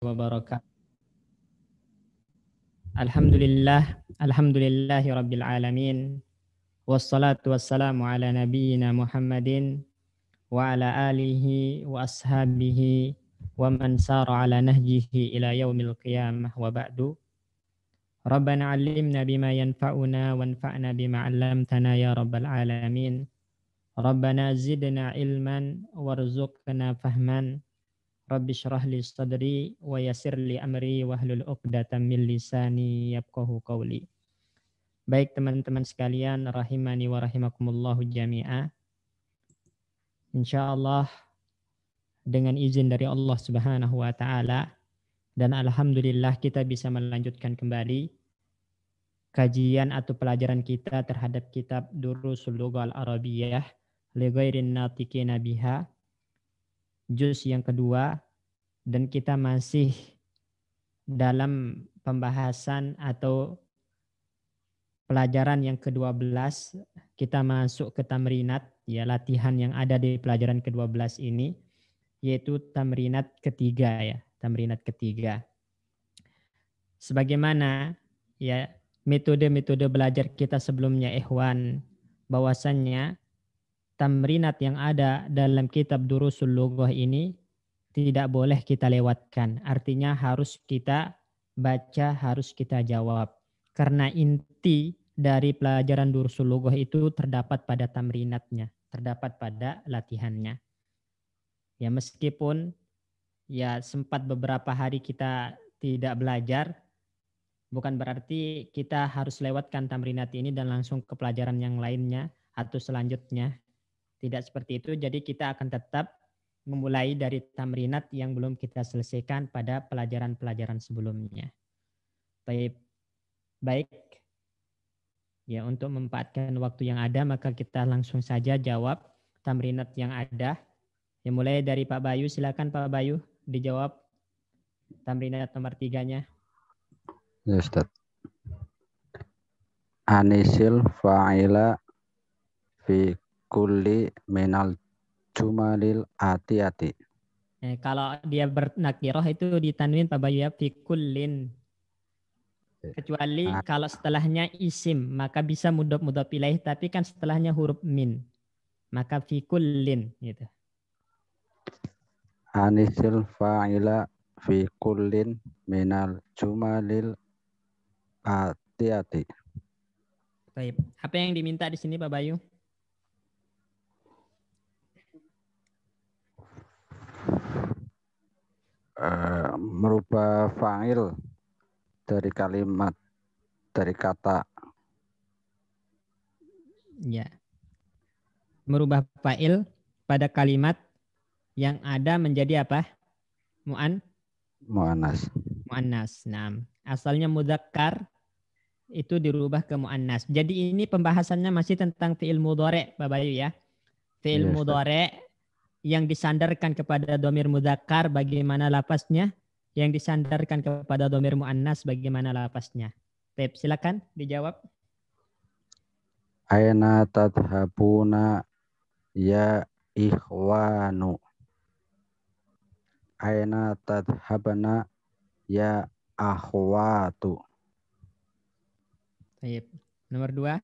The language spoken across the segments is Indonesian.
wabarakatuh. Alhamdulillahi rabbil alamin. Wassalatu wassalamu ala nabiyyina Muhammadin wa ala alihi wa ashabihi wa man sara ala nahjihi ila yaumil qiyamah wa ba'du. Rabbana 'allimna bima yanfa'una wanfa'na bima 'allamtana ya rabbal alamin. Rabbana zidna ilman warzuqna fahman. Rabbi syrah li sadri wa yassir li amri wahlul 'uqdatam min lisani yafqahu qawli. Baik teman-teman sekalian, rahimani wa rahimakumullahu jami'a. Insyaallah dengan izin dari Allah Subhanahu wa taala dan alhamdulillah kita bisa melanjutkan kembali kajian atau pelajaran kita terhadap kitab Durusul Lughah Al-Arabiyyah li ghairin natiqina biha, juz yang kedua, dan kita masih dalam pembahasan atau pelajaran yang ke-12. Kita masuk ke tamrinat, ya, latihan yang ada di pelajaran ke-12 ini, yaitu tamrinat ketiga, ya, tamrinat ketiga. Sebagaimana ya metode-metode belajar kita sebelumnya, ikhwan, bahwasannya tamrinat yang ada dalam kitab Durusul Lughah ini tidak boleh kita lewatkan. Artinya harus kita baca, harus kita jawab. Karena inti dari pelajaran Durusul Lughah itu terdapat pada tamrinatnya, terdapat pada latihannya. Ya, meskipun ya sempat beberapa hari kita tidak belajar, bukan berarti kita harus lewatkan tamrinat ini dan langsung ke pelajaran yang lainnya atau selanjutnya. Tidak seperti itu. Jadi kita akan tetap memulai dari tamrinat yang belum kita selesaikan pada pelajaran-pelajaran sebelumnya. Baik. Ya, untuk memanfaatkan waktu yang ada, maka kita langsung saja jawab tamrinat yang ada. Ya, mulai dari Pak Bayu, silakan Pak Bayu dijawab tamrinat nomor 3-nya. Ya, Ustaz. Anisil fa'ila fi kulli minal jumalil ati-ati. Kalau dia bernakirah itu ditanwin Pak Bayu, ya, fi kullin. Kecuali kalau setelahnya isim, maka bisa mudhaf ilaih, tapi kan setelahnya huruf min. Maka fi kullin gitu. Anisil fa'ila fi kullin minal jumalil ati-ati. Baik. Apa yang diminta di sini Pak Bayu? Merubah fa'il dari kalimat, dari kata. Ya. Merubah fa'il pada kalimat yang ada menjadi apa? Mu'annas. Mu'annas. Nah, asalnya mudzakkar itu dirubah ke mu'annas. Jadi ini pembahasannya masih tentang fi'il mudhari', Pak Bayu, ya. Fi'il Yes, mudhari' yang disandarkan kepada dhamir mudzakkar bagaimana lapasnya, yang disandarkan kepada dhamir mu'annas bagaimana lapasnya. Baik, silakan dijawab. Aina tadhabuna ya ikhwanu. Aina tadhabana ya akhwatu. Baik. Nomor 2.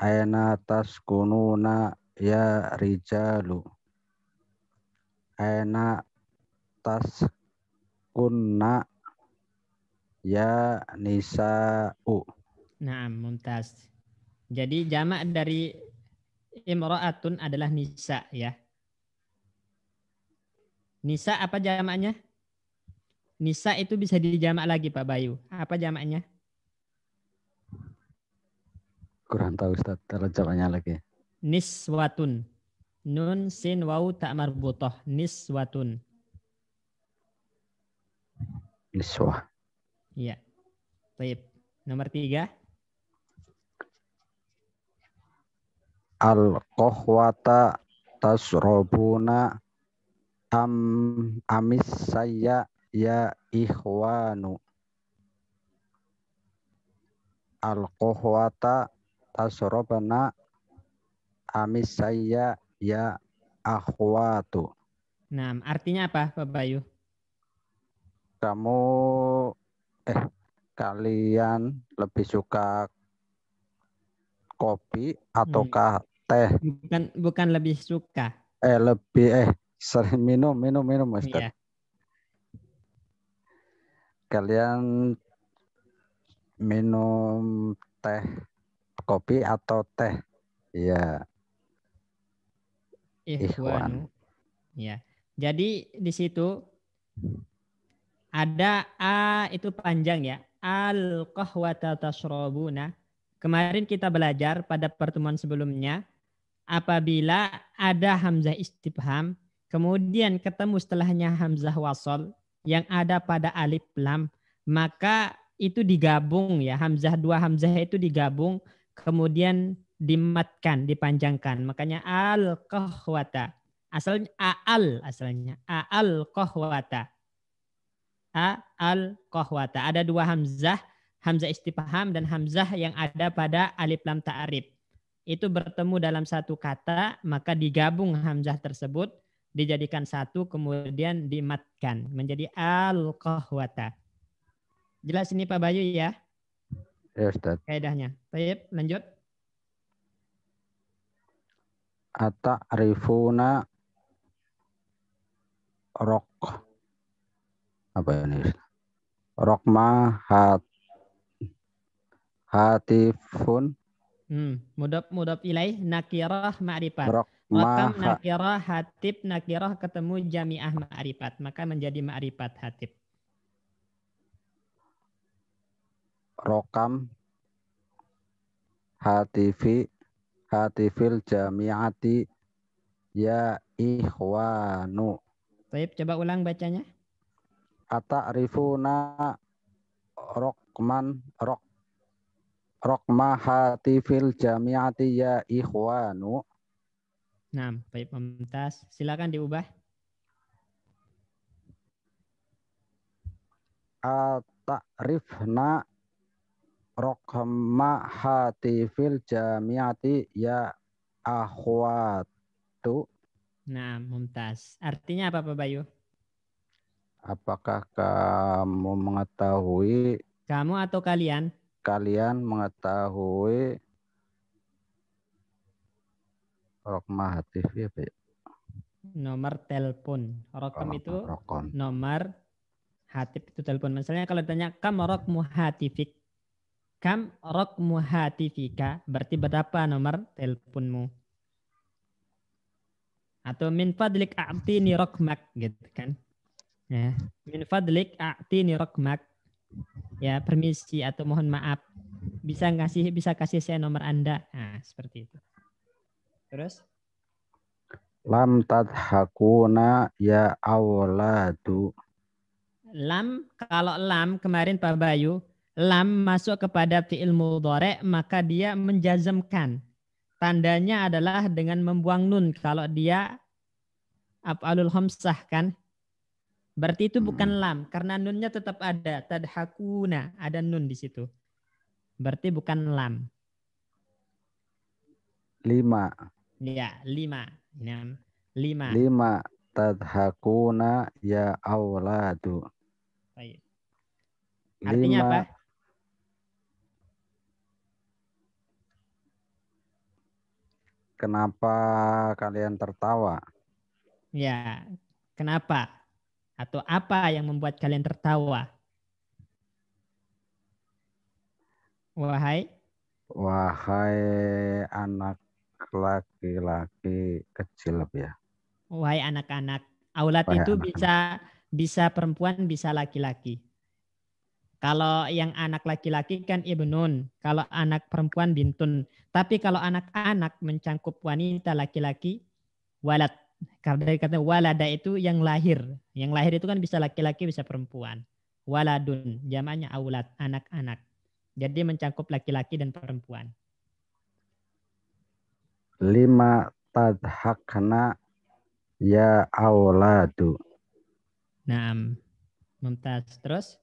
Aina taskununa ya rijalu. Aina taskunna ya nisa'u. Nah, mumtaz. Jadi jamak dari imra'atun adalah nisa, ya. Nisa apa jamaknya? Nisa itu bisa dijamak lagi Pak Bayu. Apa jamaknya? Kurang tahu Ustaz, kalau jawabannya lagi. Niswatun. Nun sin waw tak marbutoh. Niswatun. Niswah. Iya. Baik. Nomor 3. Al-qahwata tasrobuna amis saya ya ikhwanu. Al-qahwata tasrobuna amis saya ya akhwatu. Nah, artinya apa Pak Bayu? Kamu kalian lebih suka kopi ataukah teh? Bukan lebih suka. Lebih sering minum Ustaz. Iya. Kalian minum teh, kopi atau teh? Iya, ikhwan. Ikhwanu. Ya. Jadi di situ ada itu panjang ya. Al-qahwata tashrabuna. Kemarin kita belajar pada pertemuan sebelumnya apabila ada hamzah istifham kemudian ketemu setelahnya hamzah wasol yang ada pada alif lam maka itu digabung ya dua hamzah itu digabung kemudian dimatkan dipanjangkan makanya al qahwata asalnya al qahwata al qahwata ada dua hamzah istifham dan hamzah yang ada pada alif lam ta'rif itu bertemu dalam satu kata, maka digabung hamzah tersebut, dijadikan satu, kemudian dimatkan. Menjadi al-qahwata. Jelas ini Pak Bayu ya? Ya Ustaz. Kaidahnya. Baik, lanjut. Ata'rifuna rok. Apa ini? Rokma hatifun. Mudhaf ilaih nakirah ma'rifat. Rokma Rokam nakirah hatib nakirah ketemu jami'ah ma'rifat. Maka menjadi ma'rifat hatib. Rokam hatifil jami'ati ya ikhwanu. Baik, coba ulang bacanya. Ata'rifuna rokma hatifil jami'ati ya ikhwanu. Nah, baik Mumtaz. Silakan diubah. Ata'rifna rokma hatifil jami'ati ya akhwatu. Nah, Mumtaz. Artinya apa Pak Bayu? Apakah kamu mengetahui, Kamu atau kalian? kalian mengetahui rokma hatif ya, Pak? Nomor telepon. Rokam itu Rokon. nomor, hatib itu telepon. Misalnya kalau ditanya kam rokmu hatifik, kam rokmu hatifika, berarti berapa nomor teleponmu? Atau min fadlik a'tini rokmak, gitu kan? Ya. Min fadlik a'tini rokmak, ya permisi atau mohon maaf, bisa kasih saya nomor Anda. Nah, seperti itu. Terus? Lam tadhakuna ya awladu. Kalau lam kemarin Pak Bayu, lam masuk kepada fi'il mudhari' maka dia menjazmkan. Tandanya adalah dengan membuang nun. Kalau dia af'alul khamsah kan, berarti itu bukan lam karena nunnya tetap ada. Tadhakuna, ada nun di situ. Berarti bukan lam. 5. Ya, 5. 5. 5 tadhakuna ya awladu. Baik. Artinya 5. apa? Kenapa kalian tertawa? Ya, kenapa? Atau apa yang membuat kalian tertawa? Wahai anak laki-laki kecil ya. Wahai anak-anak, aulat itu bisa perempuan, bisa laki-laki. Kalau yang anak laki-laki kan ibnun, kalau anak perempuan bintun. Tapi kalau anak-anak mencangkup wanita laki-laki, walad. Karena dari kata walada itu yang lahir. Yang lahir itu kan bisa laki-laki, bisa perempuan. Waladun, jamaknya aulat, anak-anak. Jadi mencangkup laki-laki dan perempuan. 5 tadhakna ya awladu. Nah, Mumtaz. Terus?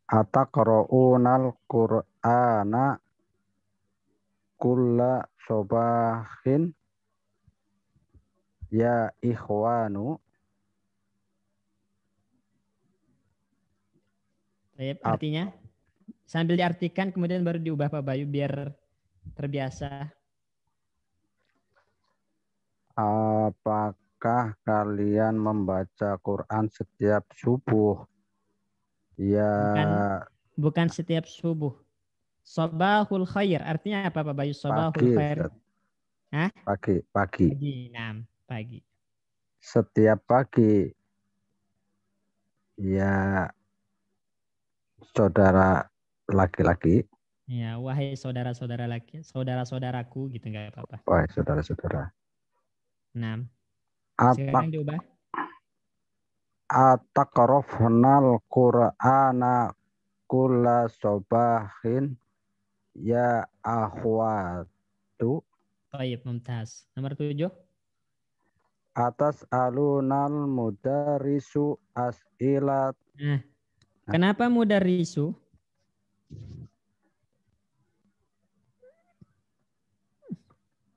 Ataqra'unal Qur'ana kulla sobahin ya ikhwanu. Baik, artinya sambil diartikan kemudian baru diubah Pak Bayu biar terbiasa. Apakah kalian membaca Quran setiap subuh? Ya, Bukan setiap subuh. Sobahul khair. Artinya apa Pak Bayu? Sobahul pagi, khair. Ustaz. Hah? Pagi. Pagi. Nah, pagi. Setiap pagi, ya saudara laki-laki. Ya, wahai saudara-saudara laki, saudara-saudaraku gitu nggak apa-apa. Wah, saudara-saudara. Nah, Atak sekarang diubah. Atakrofnal Qur'ana kulla sobahin ya akhwatu. Baik, mumtaz. Nomor 7. Atas alunal mudarisu as'ilat. Nah, kenapa mudah risu?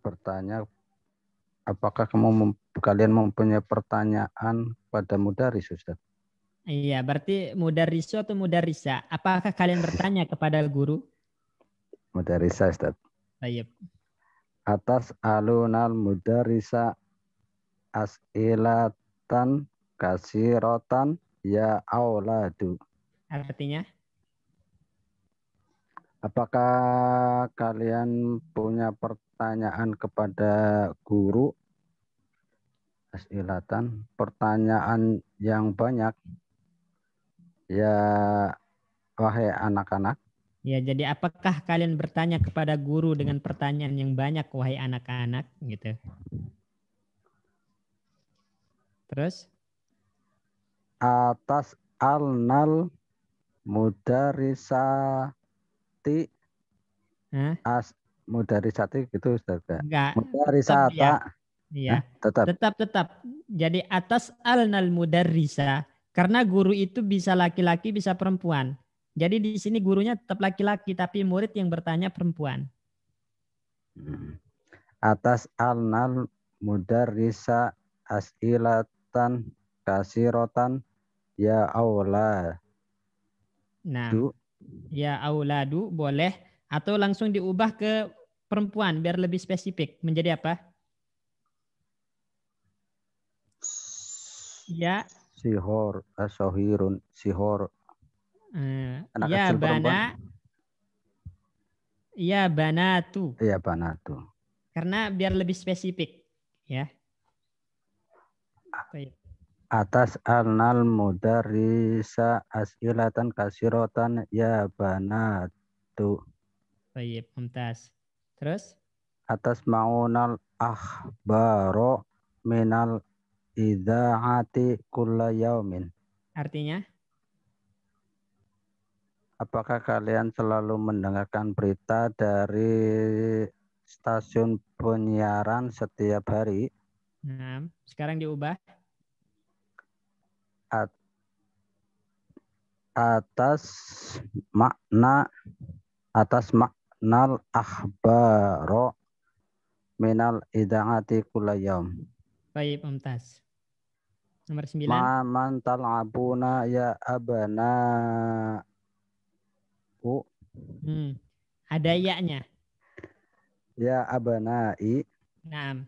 Bertanya, apakah kalian mempunyai pertanyaan pada mudaris, Ustaz? Iya, berarti mudah risu atau mudah risa? Apakah kalian bertanya kepada guru? Mudarisa, Ustaz. Baik. Atas alunal mudarisa as'ilatan kasirotan ya auladu. Artinya? Apakah kalian punya pertanyaan kepada guru? As'ilatan, pertanyaan yang banyak. Ya, wahai anak-anak. Ya, jadi apakah kalian bertanya kepada guru dengan pertanyaan yang banyak, wahai anak-anak, gitu. Terus? Atas alnal mudarisati Hah? mudarisati gitu, Ustaz. Enggak, tetap ya. Mudarisata. Iya, Tetap. tetap. Jadi atas alnal mudarrisa, karena guru itu bisa laki-laki, bisa perempuan. Jadi di sini gurunya tetap laki-laki, tapi murid yang bertanya perempuan. Atas alnal mudarrisa as'ilatan kasirotan ya aula. Nah, ya auladu boleh atau langsung diubah ke perempuan biar lebih spesifik. Menjadi apa? Ya. Sihor, sohirun, sihor. Anak Ya kecil perempuan. bana. Ya banatu. Iya, banatu. Karena biar lebih spesifik. Ya. Baik. Atas alnal mudarrisa as'ilatan kasirotan ya banatu. Baik, mumtaz. Terus? Atas maunal akhbaro minal idza'ati kulla yaumin. Artinya? Apakah kalian selalu mendengarkan berita dari stasiun penyiaran setiap hari? Nah, sekarang diubah. Atas maknal akhbaro minal idza'ati kulla yaum. Baik, mumtaz. Nomor 9. Man tal'abuna ya abana. Ada ya-nya. Ya abanai. Naam.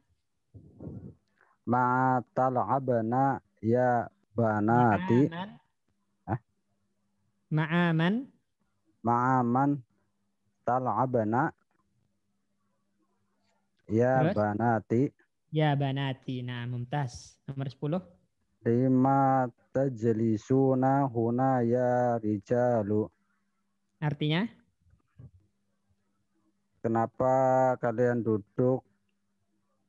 Ma tal'abana ya banati. Ma'aman. Ma'aman tal'abana ya Terus? banati. Ya banati. Nah, mumtaz. Nomor 10. Lima tajlisuna huna ya rijalu. Artinya? Kenapa kalian duduk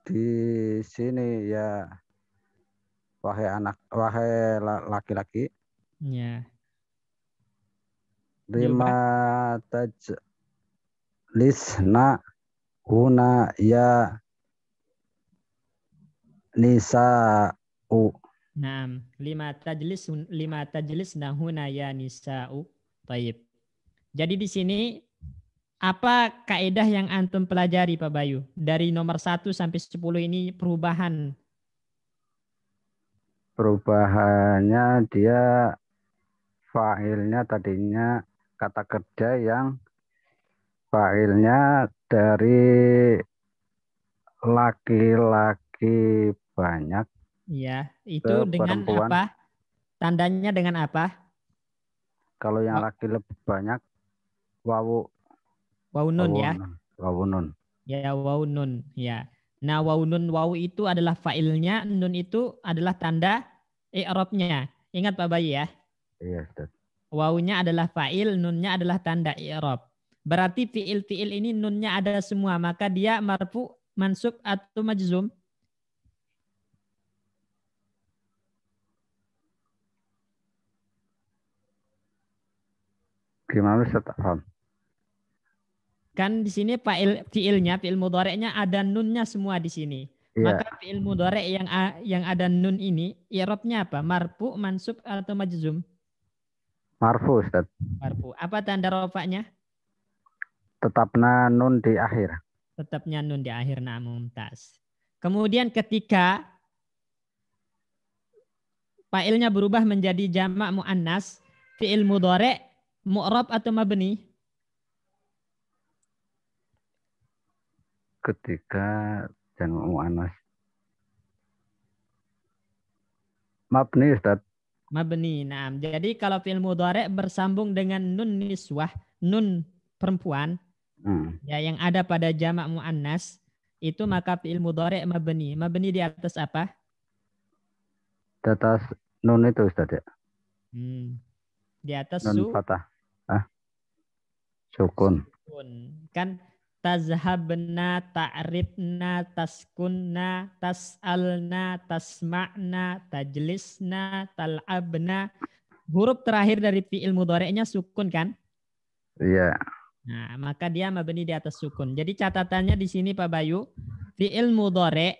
di sini ya wahai laki-laki? Ya. Lima Diubah. tajlisna huna ya nisa'u. Naam. Lima tajlis nahuna ya nisa'u. Taib. Jadi di sini apa kaedah yang antum pelajari Pak Bayu? Dari nomor 1 sampai 10 ini Perubahannya dia fa'ilnya tadinya kata kerja yang fa'ilnya dari laki-laki banyak Ya, ke itu dengan perempuan. apa? Tandanya dengan apa? Kalau yang laki lebih banyak, wawu, Wawu nun ya. wawu nun. Ya, wawu nun. Ya. Nah, wawu nun wawu itu adalah fa'ilnya, nun itu adalah tanda i'rabnya. Ingat Pak Bayu ya. Iya, Ustaz. Wawunya adalah fa'il, nunnya adalah tanda i'rab. Berarti fi'il-fi'il ini nunnya ada semua, maka dia marfu, mansub atau majzum. Gimana Ustaz? Paham? Kan di sini fi'ilnya, fi'il mudhari'nya ada nunnya semua di sini. Iya, Maka fi'il mudhari' yang ada nun ini, i'rabnya apa? Marfu, mansub atau majzum? marfu Ustaz. Marfu. Apa tanda rofaknya? Tetapnya nun di akhir. Tetapnya nun di akhir, nah mumtaz. Kemudian ketika fa'ilnya berubah menjadi jamak muannas, fi'il mudhari' mu'rab atau mabni? Ketika jamak muannas. Mabni Ustaz. Mabni. Nah, jadi kalau fi'il mudhari' bersambung dengan nun niswah, nun perempuan, ya yang ada pada jamak muannas, itu maka fi'il mudhari' mabni. Mabni di atas apa? Di atas nun itu Ustaz ya. Di atas Nun patah. Sukun. Kan tazhabna, ta'rifna, taskunna, tas'alna, tasma'na, tajlisna, tal'abna. Huruf terakhir dari fi'il mudhari'nya sukun kan? Iya. Nah, maka dia mabni di atas sukun. Jadi catatannya di sini Pak Bayu, fi'il mudhari'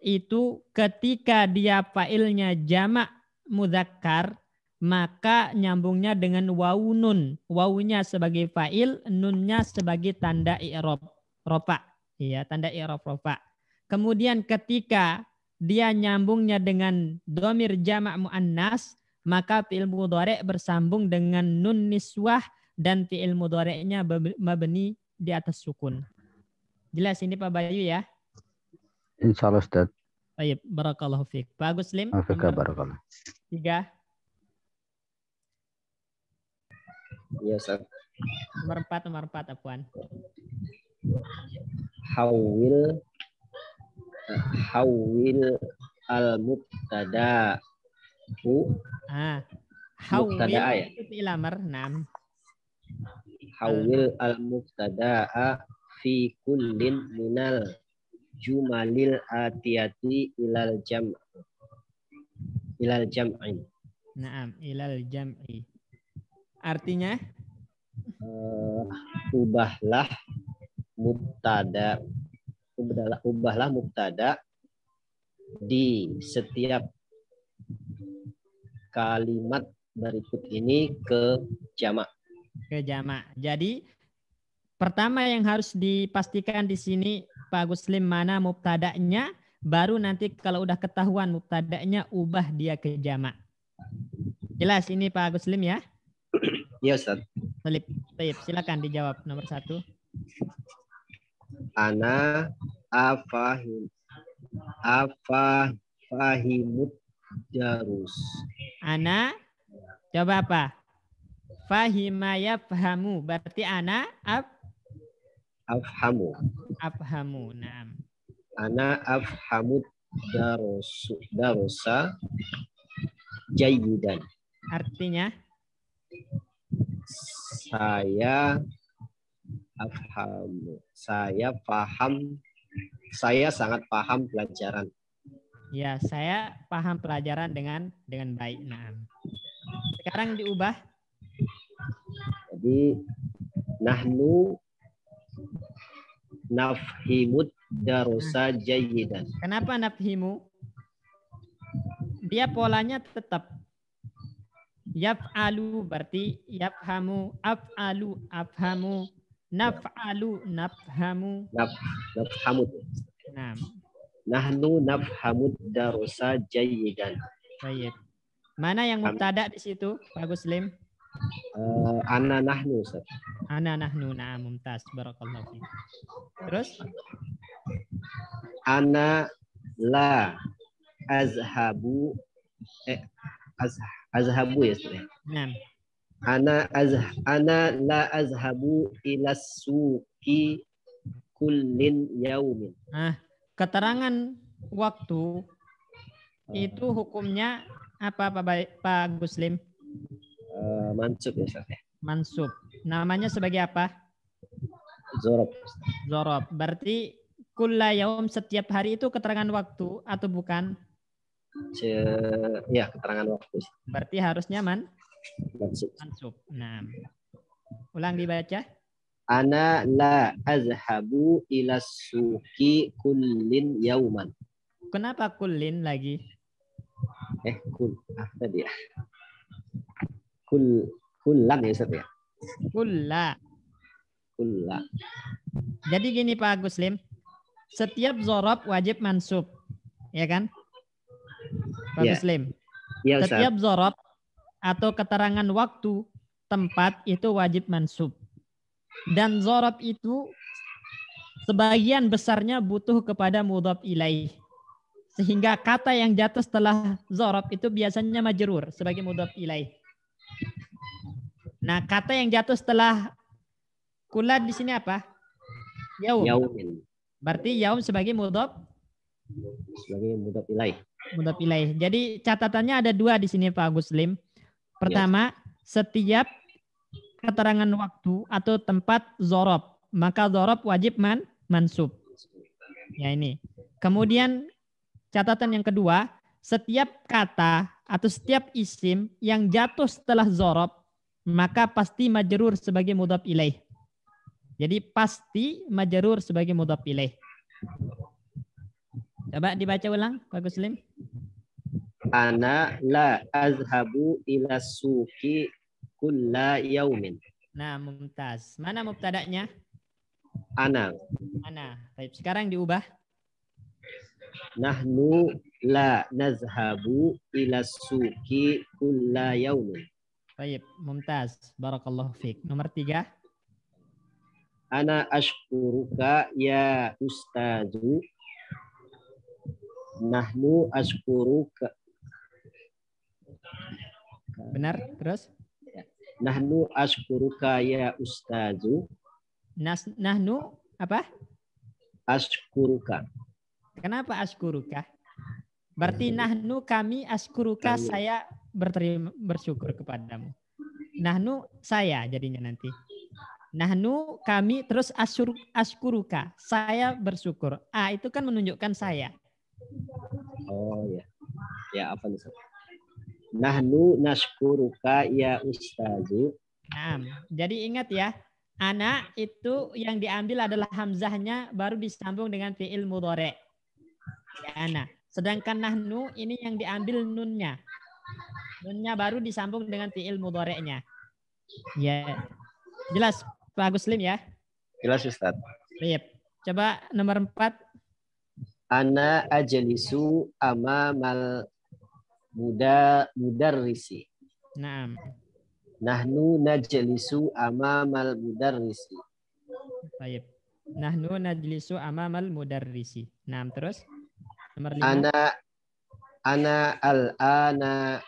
itu ketika dia fa'ilnya jamak mudzakkar, maka nyambungnya dengan wawu nun. Wawunya sebagai fa'il, nunnya sebagai tanda i'rab rofa. Iya, tanda i'rab rofa. Kemudian ketika dia nyambungnya dengan domir jamak muannas, maka fi'il mudhari' bersambung dengan nun niswah dan fi'il mudhari'nya mabni di atas sukun. Jelas ini Pak Bayu ya? Insyaallah Ustaz. Baik, barakallahu fiik. Pak Guslim, Barakallah. 3. Ya, Ustaz. Nomor 4, Afwan. Hawil al-mubtada. Hawil ya. itu fi'il amr, na'am. Hawil al-mubtada'a fi kullin minal jumalil atiyati ilal jam'i. Na'am, ilal jam'i. Artinya ubahlah mubtada di setiap kalimat berikut ini ke jamak. Jadi pertama yang harus dipastikan di sini Pak Guslim mana mubtada'nya, baru nanti kalau udah ketahuan mubtada'nya ubah dia ke jamak. Jelas ini Pak Guslim ya? Iya Ustaz. Baik, silakan dijawab nomor 1. Ana afahimut darus. Ana coba apa? Fahima yafhamu. Berarti ana afhamu. Naam. Ana afhamud darusa jayyidan. Artinya saya sangat paham pelajaran. Ya, saya paham pelajaran dengan baik. Nah, sekarang diubah. Jadi nahnu nafhimud darusa jayyidan. Kenapa nafhimu? Dia polanya tetap yaf'alu, berarti yafhamu, af'alu, afhamu, naf'alu, nafhamu. Nafhamud. Nah. Nahnu nafhamud darusa jayyidan. Baik. Mana yang mubtada di situ, Pak Muslim? Ana nahnu, Ustaz. Ana nahnu, nah mumtaz, barakallahu fiik. Terus? Ana la azhabu azhabu ya Ustaz. Nah, Ana la azhabu ila suqi kullin yaumin. nah, keterangan waktu itu hukumnya apa Pak Muslim? Mansub ya Ustaz. Mansub. Namanya sebagai apa? Zorob. Zorob. Berarti kulla yaum, setiap hari itu keterangan waktu atau bukan? Ya, keterangan waktu. Berarti harusnya Mansub. mansub. Nah, ulang dibaca. Ana la azhabu ila suqi kullin yauman. Kenapa kullin lagi? Tadi ya. Kullan ya Ustaz ya. Kulla. Kulla. Jadi gini Pak Muslim, setiap zorob wajib mansub, ya kan? Pak Ya. Muslim. Ya, Ustaz. Setiap zorob atau keterangan waktu, tempat itu wajib mansub. Dan zorob itu sebagian besarnya butuh kepada mudhaf ilaih. Sehingga kata yang jatuh setelah zorob itu biasanya majrur sebagai mudhaf ilaih. Nah, kata yang jatuh setelah kula di sini apa? Yaum. Yaumin. Berarti yaum sebagai mudhaf ilaih. Mudhaf ilaih. Jadi catatannya ada dua di sini Pak Muslim. Pertama, setiap keterangan waktu atau tempat zorob, maka zorob wajib mansub. Ya ini. Kemudian catatan yang kedua, setiap kata atau setiap isim yang jatuh setelah zorob, maka pasti majrur sebagai mudhaf ilaih. Jadi pasti majrur sebagai mudhaf ilaih. Coba dibaca ulang, Pak Muslim. Ana la azhabu ila suqi kulla yaumin. Nah, mumtaz. Mana mubtada'nya? Ana. Baik, sekarang diubah. Nahnu la nazhabu ila suqi kulla yaumin. Baik, mumtaz. Barakallahu fiik. Nomor 3. Ana ashkuruka ya ustazu. Nahnu ashkuruka. Benar, terus? Nahnu ashkuruka ya ustazu. Nahnu apa? Ashkuruka. Kenapa ashkuruka? Berarti nahnu kami, ashkuruka saya bersyukur kepadamu. Nahnu saya jadinya nanti. Nahnu kami terus ashkuruka saya bersyukur. Itu kan menunjukkan saya. Oh ya. Ya apa nih? Nahnu nashkuruka ya ustazu. Nah, jadi ingat ya, ana itu yang diambil adalah hamzahnya baru disambung dengan fi'il mudhari'. Ya, ana. Sedangkan nahnu ini yang diambil nunnya. Nunnya baru disambung dengan fi'il mudhari'nya. Ya. Jelas Pak Muslim ya? Jelas Ustaz. Baik. Coba nomor 4. Ana ajlisu amamal mudarrisi. Naam. Nahnu najlisu amamal mudarrisi. Baik. Nahnu najlisu amamal mudarrisi. Naam, terus? Nomor 5. Ana al-ana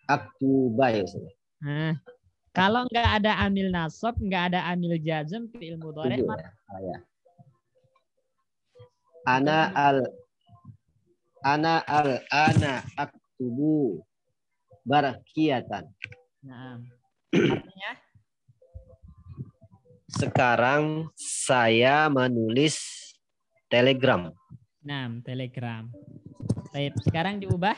aktuba ya Ustaz. Nah, kalau nggak ada amil nasab, nggak ada amil jazm, fi'il mudhari'. Ya. Ana al-ana aktubu barakiyatan. Nah, artinya sekarang saya menulis telegram. Nah, telegram. Baik, sekarang diubah.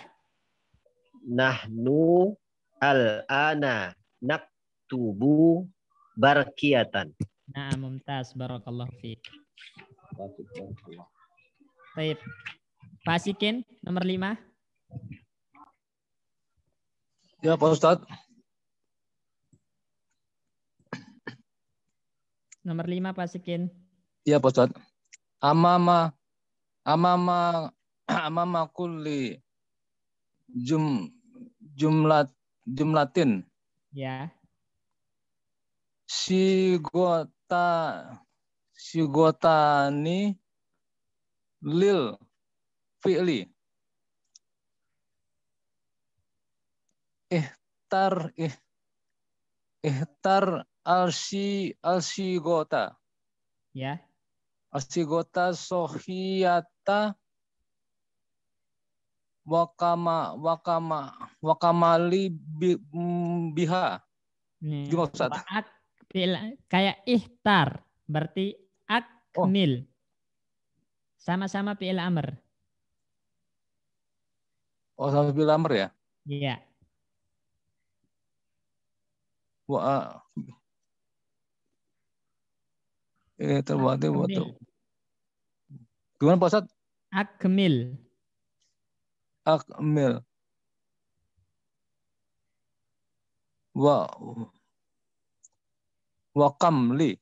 Nahnu al-ana naktubu barakiyatan. Nah, mumtaz, barakallahu fiik. Baik. Pasikin nomor 5. Ya, Pak Ustadz. Nomor 5 pasikin. Iya, Pak Ustadz. Amama amama kulli jumlatin Ya. sigotani lil fi'li ihtar alsigota Ya. alsigota sohiyata wakamali biha. Nih, Gimana Ustaz? kayak ihtar berarti Oh, akmil. Sama-sama fi'il amr. sama bil amr ya. Iya. Wa terbuat Akmil. gimana Pak Ustaz? Akmil. Akmil wa kamli.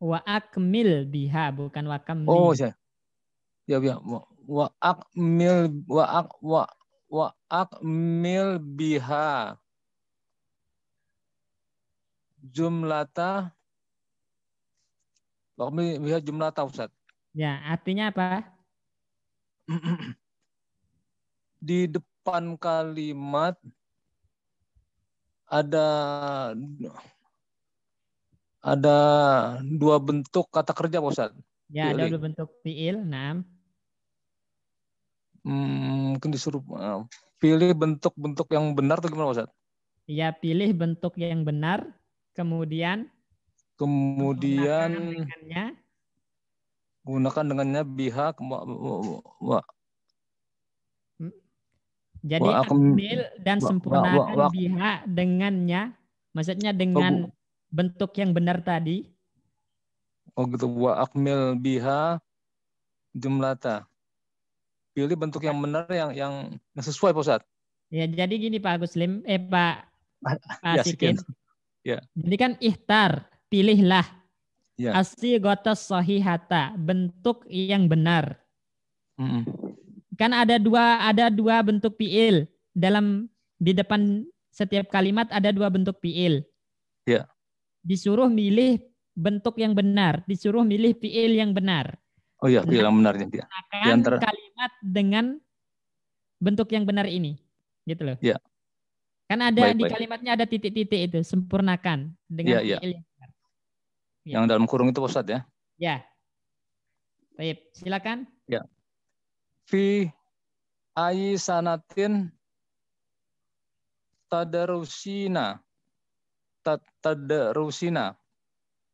Wa akmil biha bukan wa kamli. Oh ya. Ya wa akmil biha jumlata Ustaz. Ya, artinya apa? Di depan kalimat ada dua bentuk kata kerja Pak Ustaz. Ya, ada Fi'li. dua bentuk fi'il. Naam. Mungkin disuruh pilih bentuk-bentuk yang benar atau gimana Ustaz? Ya, pilih bentuk yang benar, kemudian dengannya. Gunakan dengannya biha Jadi akmil dan sempurnakan biha dengannya, maksudnya dengan bentuk yang benar tadi. Oh gitu, wa akmil biha jumlata. Pilih bentuk yang benar yang sesuai Pak Ustaz. Ya, jadi gini Pak Agus Lim, Pak Ya, Sikin. Ya. Jadi kan ihtar, pilihlah. Ya. As-sighatas sahihata, bentuk yang benar. Kan ada dua bentuk fi'il di depan setiap kalimat ada dua bentuk fi'il. Ya. Disuruh milih bentuk yang benar, disuruh milih fi'il yang benar. Oh iya, fi'il yang benar ya. Akan kalimat dengan bentuk yang benar ini. Gitu loh. Ya. Kan ada di kalimatnya ada titik-titik itu, sempurnakan dengan fi'il yang benar. Ya. Yang dalam kurung itu Ustaz ya. Ya. Baik, silakan. Ya. Fi ayi sanatin tadarusina.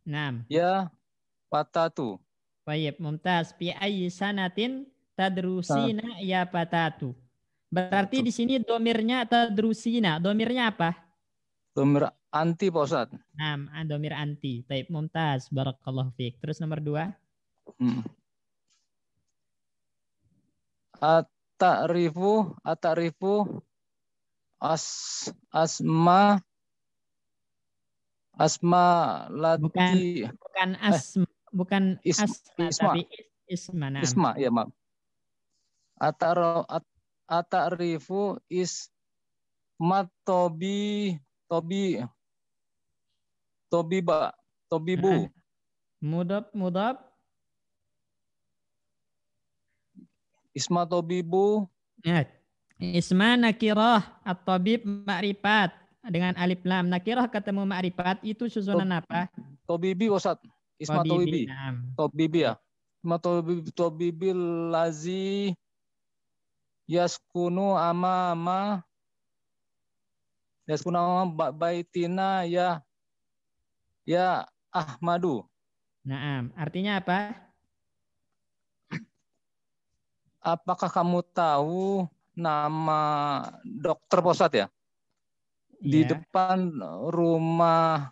Naam. Ya patatu. Baik, mumtaz. Fi ayi sanatin tadrusina ya patatu. Berarti di sini domirnya tadrusina. Domirnya apa? Domir anti Pak Ustaz. Naam, domir anti. Baik, mumtaz. Barakallahu fiik. Terus nomor 2. At-ta'rifu asma lati bukan asma tapi isma. Nah. Isma ya maaf. At-ta'rifu isma tobibu. Mudab. Isma tobibu. Isma nakirah at-tabib ma'rifat dengan alif lam. Nakirah ketemu ma'rifat itu susunan apa? Tobibi Ustaz. Isma tobibi. Tobibi ya. Isma tobibi lazi yaskunu amama baitina ya Ahmadu. Naam, artinya apa? Apakah kamu tahu nama dokter Pak Ustaz ya? Di depan rumah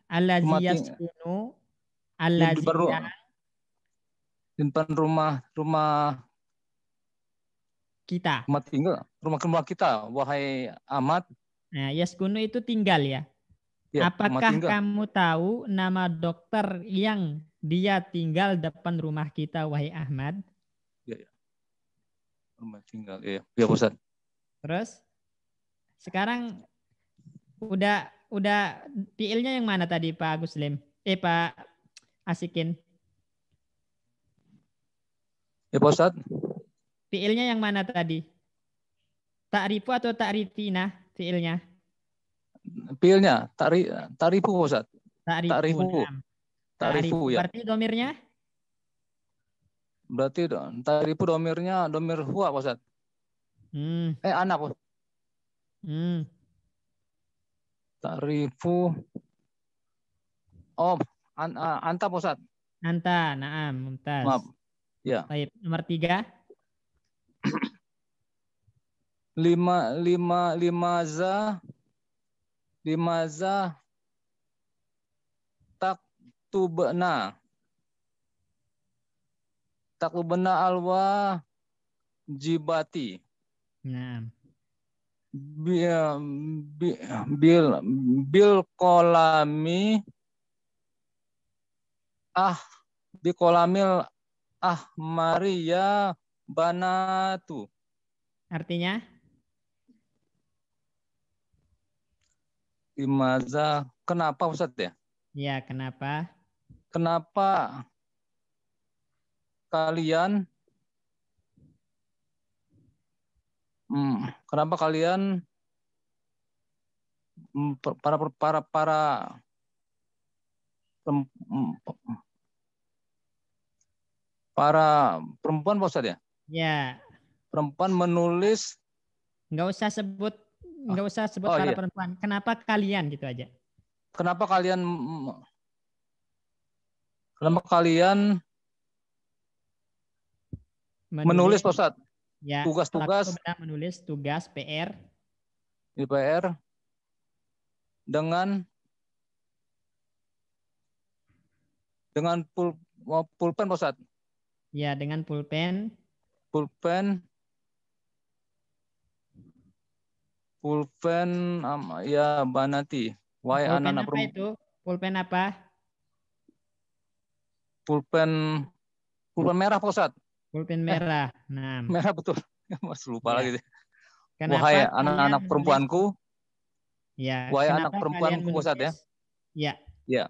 allazi yaskunu allazi di depan rumah kita. Rumah kita, wahai Ahmad. Nah, yaskunu itu tinggal ya. Apakah kamu tahu nama dokter yang dia tinggal depan rumah kita, wahai Ahmad? Rumah tinggal. Iya, ya, Ustaz. Terus sekarang udah fiilnya yang mana tadi Pak Guslim? Pak Asikin. Ya, Pak Ustaz. Fiilnya yang mana tadi? Ta'rifu atau ta'rifina fiilnya? Fiilnya ta'rifu, Pak Ustaz. Ta'rifu. Nah. Ta'rifu ya. Berarti domirnya? Berarti ta'rifu domirnya domir huwa, Pak Ustaz. Anak, Pak. Ta'rifu. Oh, anta, Pak Ustaz. Anta, na'am, mumtaz. Maaf. Ya. Baik, nomor 3. Limaza taktubna alwa jibati. Nah. Bil kolami bi kolamil Maria banatu. Artinya? Limaza, kenapa Ustaz ya? Ya, kenapa? Kenapa kalian para perempuan Pak Ustaz ya? Ya. Perempuan menulis. Nggak usah sebut para perempuan. Kenapa kalian gitu aja? Kenapa kalian menulis Pak Ustaz? Ya, tugas-tugas menulis tugas PR dengan pulpen Pak Ustaz. Ya, dengan pulpen ya banati. Wahai anak-anak perempuan. Apa itu? Pulpen apa? Pulpen merah Pak Ustaz. Pulpen merah. Nah, merah betul. Mas lupa lagi. Kenapa wahai anak-anak perempuanku. Ya, wahai anak perempuanku Pak Ustaz ya. Ya. Ya.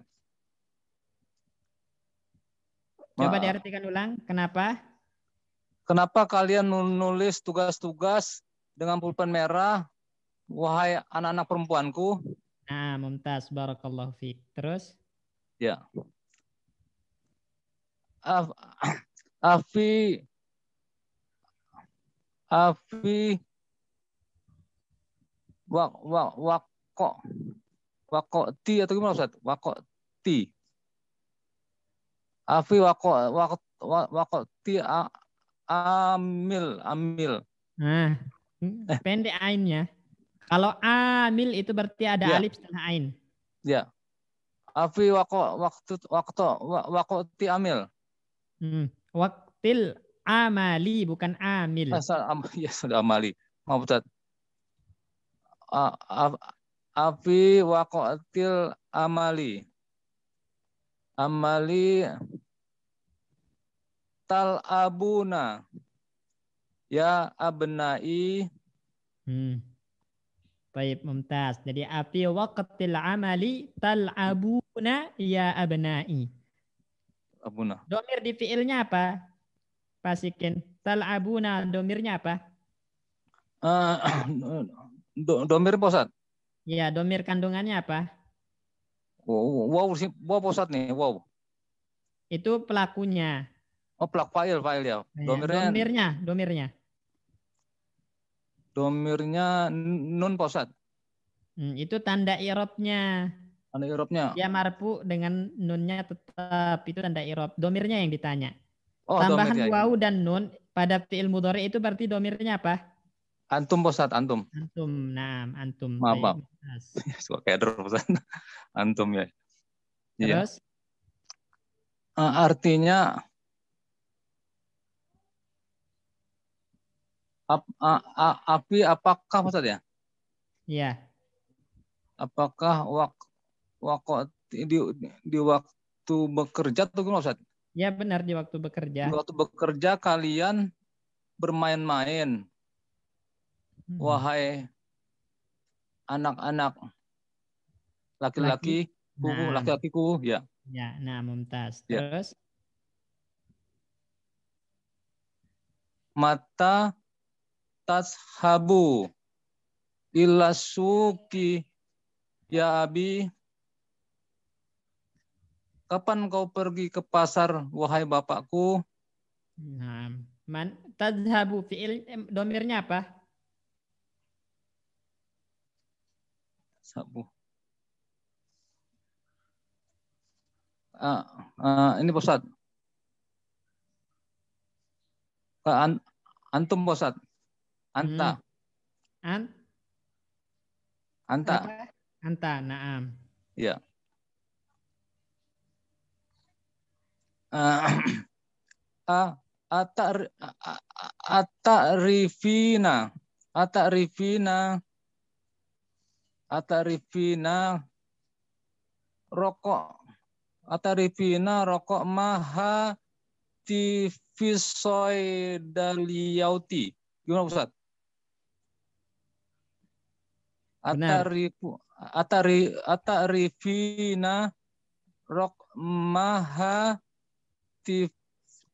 Coba diartikan ulang. Kenapa? Kenapa kalian menulis tugas-tugas dengan pulpen merah? Wahai anak-anak perempuanku. Nah, mumtaz, barakallahu fiik. Terus? Ya. Afi wakoti atau gimana Ustaz? Wakoti. Afi wakoti amil. Nah, pendek ainnya. Kalau amil itu berarti ada alif setelah ain. Ya. Afi wakoti amil. Waktil amali bukan amil. Ya sudah amali. Maaf Ustaz. Afi wakotil amali tal abuna ya abnai. Baik, mumtaz. Jadi afi waqtil amali tal abuna ya abnai. Abuna. Domir di fiilnya apa? Pasikin. Tal abuna domirnya apa? Domir Pak Ustaz. Ya, domir kandungannya apa? Wow Pak Ustaz nih, wow. Itu pelakunya. Oh, pelaku file ya. Domirnya nun Pak Ustaz. Itu tanda i'rabnya. Tanda i'rabnya. Ya marfu dengan nunnya tetap, itu tanda i'rab. Domirnya yang ditanya. Oh, tambahan domirnya. wawu dan nun pada fi'il mudhari itu berarti domirnya apa? Antum Pak Ustaz, antum. Nah, antum. Maaf. Suka keder Pak Ustaz. Antum ya. Terus? Artinya api apakah Pak Ustaz ya? Iya. Apakah di waktu bekerja atau gimana Ustaz? Ya benar, di waktu bekerja. Di waktu bekerja kalian bermain-main. Wahai anak-anak laki-laki, laki-lakiku, ya. Ya, nah mumtaz. Ya. Terus Mata tashabu ila suki ya abi. Kapan kau pergi ke pasar, wahai bapakku? nah, man tadhabu fi'il domirnya apa? Sabu. Ini Ustaz. Antum Ustaz. Anta. Anta. Apa? Anta, na'am. Ya. Atarifina rokok maha tifisoidaliyauti. Gimana Ustaz? Atarifina rok maha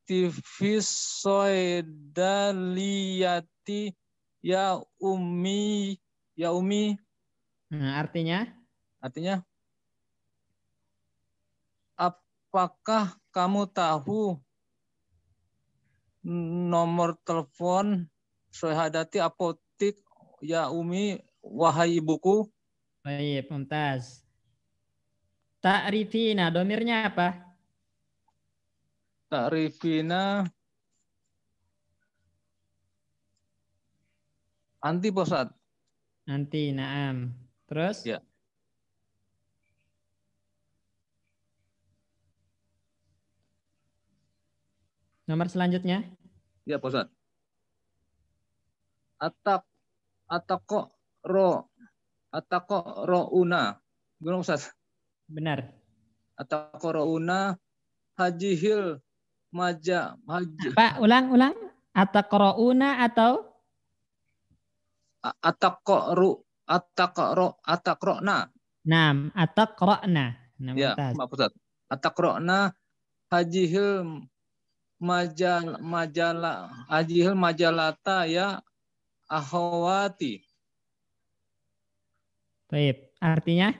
tifisoidaliyati ya umi. Nah, artinya apakah kamu tahu nomor telepon syahadati apotik ya umi, wahai ibuku? Baik, mumtaz. Ta'rifina domirnya apa? Ta'rifina anti Ustaz. Nanti, na'am. Terus? Ya. Nomor selanjutnya? Ya, Ustaz. Atako rouna. Gimana Ustaz? Benar. Atako rouna hajihil haji. Pak, ulang. Ataqra'una atau Ataqra'na. Naam, ataqra'na. Nah, Ya, maaf Ustaz. Ataqra'na hajihil majalata ya akhwati. Baik, artinya?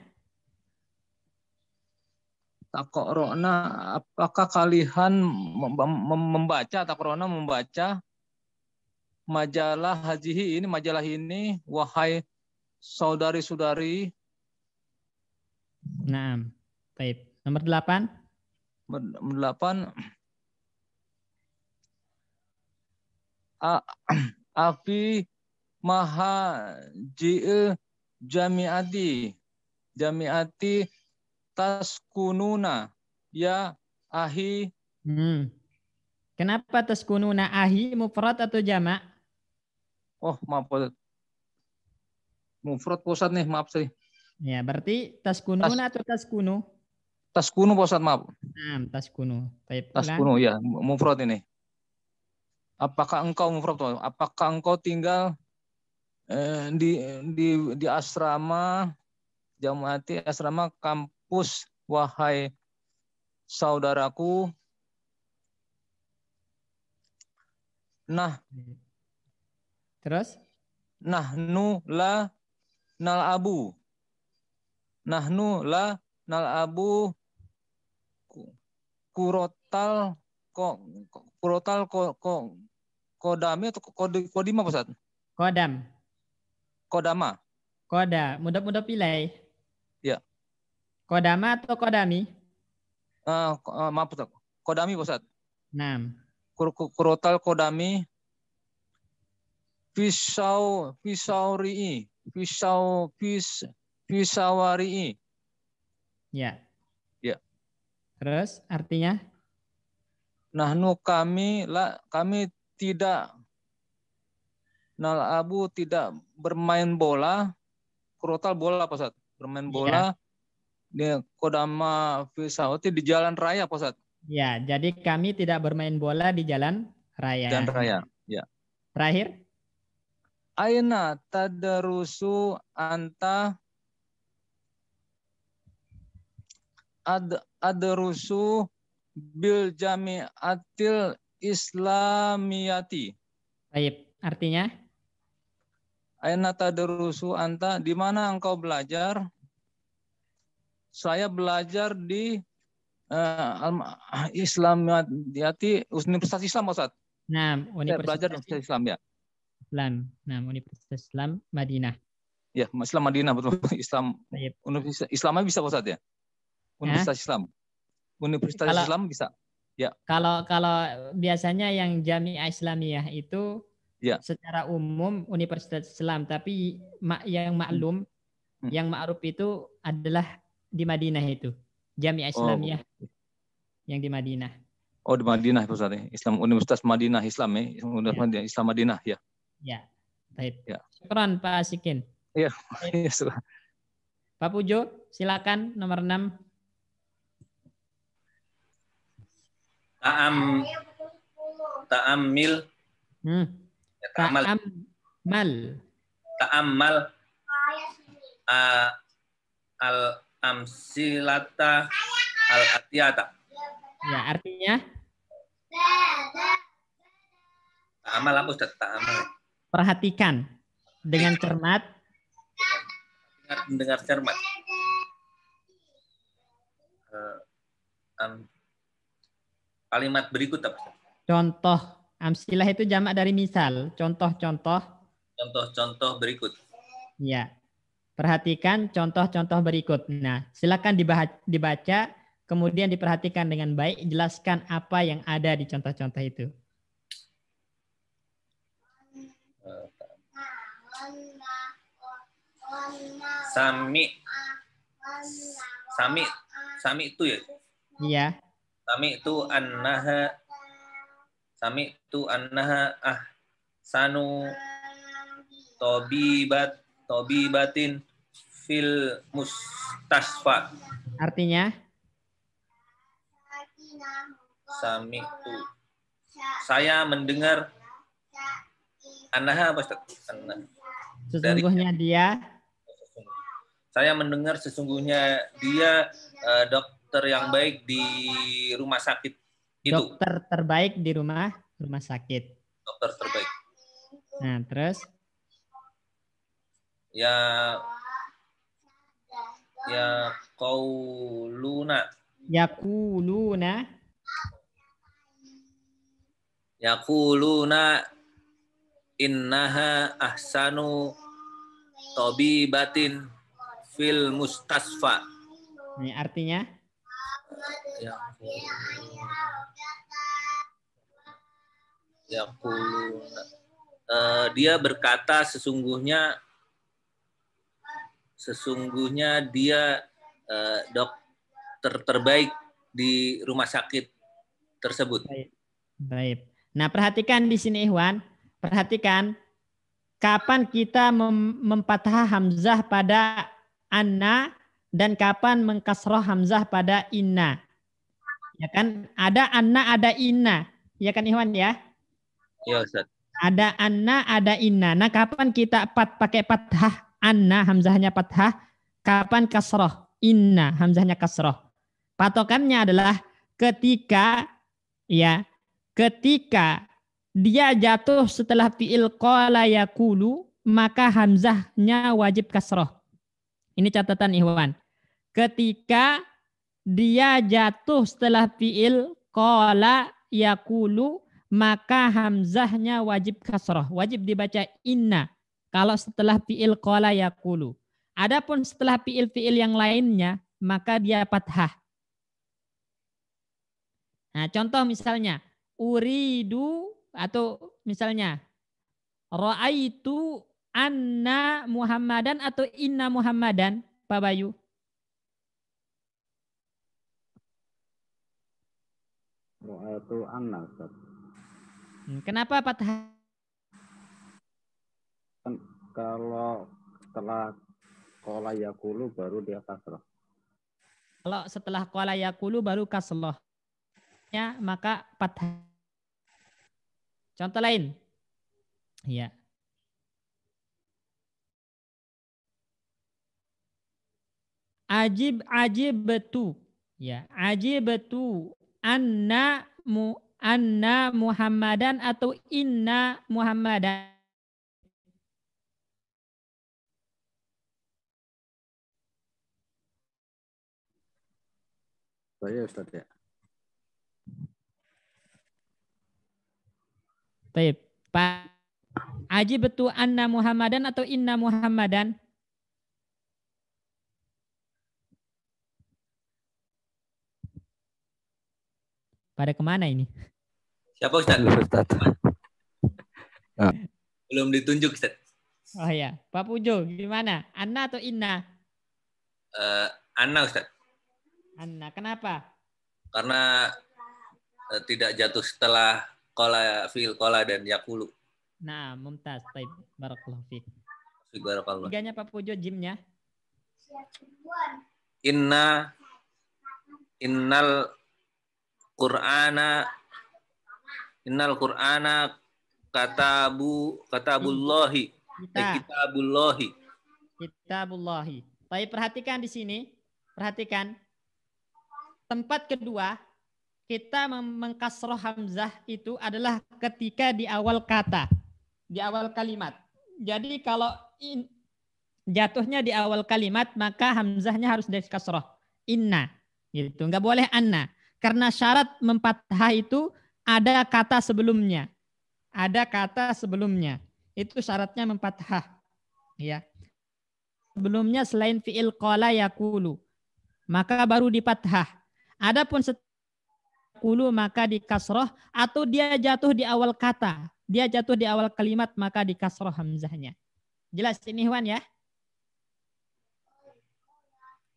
Taqra'na, apakah kalian membaca majalah hajihi ini, majalah ini, wahai saudari-saudari? Nah, baik. Nomor 8. Nomor 8. Afi mahaji'il jami'ati taskununa ya ahi. Kenapa taskununa ahi mufrad atau jamak? Oh, maaf Ustaz. Mufrad Ustaz nih, maaf sih. Ya, berarti taskununa atau taskunu? Taskunu Ustaz, maaf. Nah, taskunu. Baik, taskunu ya, mufrad ini. Apakah engkau mufrad? Apakah engkau tinggal di asrama jamaati, asrama kampus, wahai saudaraku? Nah, terus? Nahnu la nal'abu kurotal kodami atau kodima Ustaz? Kodama. Mudah pilih. Ya. Kodama atau kodami? Maaf Ustaz. Kodami Ustaz. Nah. Kurotal kodami pisawari. Ya. Ya. Terus artinya? Nahnu kami tidak nal'abu, tidak bermain bola. Kurotal bola Pak Ustaz. Bermain bola di kodama fisawati di jalan raya Pak Ustaz. Ya, jadi kami tidak bermain bola di jalan raya. Jalan raya, ya. Terakhir. Aina tadarusu anta adrusu bil jami'atil islamiyati. Baik, artinya? Aina tadarusu anta, di mana engkau belajar? Saya belajar di Islamiyati, Universitas Islam, Ustaz. Nah, Saya belajar di Universitas Islam, ya. Islam. Nah, Universitas Islam Madinah. Ya, Islam Madinah, betul. Islam. Baik. Universitas Islamnya bisa, Ustaz, ya? Universitas Islam. Universitas Islam bisa. Ya. Kalau biasanya yang Jami'ah Islamiyah itu ya, secara umum Universitas Islam, tapi yang maklum, yang ma'ruf itu adalah di Madinah itu. Jami'ah Islamiyah yang di Madinah. Oh, di Madinah, Ustaz. Islam Universitas Madinah Islam, ya. Universitas Islam Madinah, ya. Ya. Baik. Ya. Syukran Pak Asikin. Iya. Ya, Pak Pujo, silakan nomor 6. Ta'ammil. Ta'ammal al-amsilata al-atiyata. Ya, artinya? Ta'amal apa Ustaz? Ta'amal. Perhatikan dengan cermat. Mendengar cermat. Kalimat berikut apa? Contoh. Amsilah itu jamak dari misal. Contoh-contoh. Contoh-contoh berikut. Ya. Perhatikan contoh-contoh berikut. Nah, silakan dibaca, kemudian diperhatikan dengan baik. Jelaskan apa yang ada di contoh-contoh itu. Sami itu ya? Iya. Sami itu annaha ahsanu tobibatin fil mustasfa. Artinya? Sami itu. Saya mendengar annaha apa Ustaz? Sesungguhnya dia. Saya mendengar sesungguhnya dia dokter yang baik di rumah sakit itu. Dokter terbaik di rumah sakit. Dokter terbaik. Nah, terus? Ya qauluna. Yaquluna innaha ahsanu tobibatin fil mustasfa. Ini artinya? Yaquluna. Dia berkata sesungguhnya dia dokter terbaik di rumah sakit tersebut. Baik. Nah, perhatikan di sini Ikhwan, perhatikan kapan kita mempathah hamzah pada anna dan kapan mengkasroh hamzah pada inna. Ya kan? Ada anna, ada inna. Ya kan Ikhwan ya? Iya, Ustaz. Ada anna, ada inna. Nah, kapan kita pakai fathah anna, hamzahnya fathah, kapan kasroh inna, hamzahnya kasroh. Patokannya adalah ketika dia jatuh setelah fi'il qala yaqulu, maka hamzahnya wajib kasroh. Ini catatan Ikhwan. Ketika dia jatuh setelah fi'il qala yaqulu, maka hamzahnya wajib kasroh. Wajib dibaca inna. Kalau setelah fi'il qala yaqulu. Adapun setelah fi'il-fi'il yang lainnya, maka dia fathah. Nah, contoh misalnya, uridu atau misalnya, ra'aitu anna Muhammadan atau inna Muhammadan, Pak Bayu. Ra'aitu anna, Ustaz. Kenapa fathah? Kalau setelah qala yaqulu baru dia kasrah. Kalau setelah qala yaqulu baru kasrah. Ya, maka fathah. Contoh lain. Ya. Ajibtu. Ya, ajibtu anna Muhammadan atau inna Muhammadan. Saya Ustaz ya. Baik. Pak ajibtu anna Muhammadan atau inna Muhammadan? Pada kemana ini? Siapa Ustaz? Ustaz. Belum ditunjuk Ustaz. Oh ya, Pak Pujo, gimana? Anna atau inna? Anna Ustaz. Anna, kenapa? Karena tidak jatuh setelah kola, fiil kola dan yakulu. Nah, mumtaz. Baik, barakallahu fiik. Barakallah. Tiganya Pak Pujo, jimnya. Innal Qur'ana katabullahi. Kitabullahi. Kitabullahi. Baik, perhatikan di sini. Perhatikan. Tempat kedua, kita mengkasroh hamzah itu adalah ketika di awal kata. Di awal kalimat. Jadi kalau jatuhnya di awal kalimat, maka hamzahnya harus dikasroh. Inna. Gitu. Nggak boleh anna. Karena syarat mempathah itu ada kata sebelumnya. Ada kata sebelumnya. Itu syaratnya mempathah. Ya. Sebelumnya selain fi'il qala yakulu. Maka baru dipathah. Adapun kulu maka dikasroh atau dia jatuh di awal kata. Dia jatuh di awal kalimat maka dikasroh hamzahnya. Jelas ini Ikhwan ya?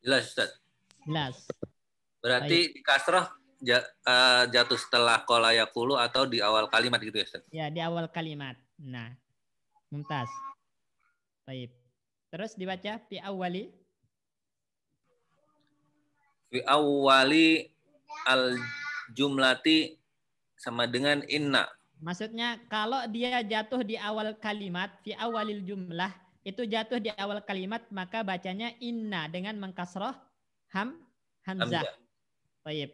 Jelas Ustaz. Jelas. Berarti di kasroh jatuh setelah kola yakulu atau di awal kalimat gitu ya Ustaz? Ya, di awal kalimat. Nah, mumtaz. Baik. Terus dibaca fi awwali. Fi awwali al jumlati sama dengan inna. Maksudnya kalau dia jatuh di awal kalimat, fi awalil jumlah, itu jatuh di awal kalimat, maka bacanya inna dengan mengkasroh hamzah. Baik.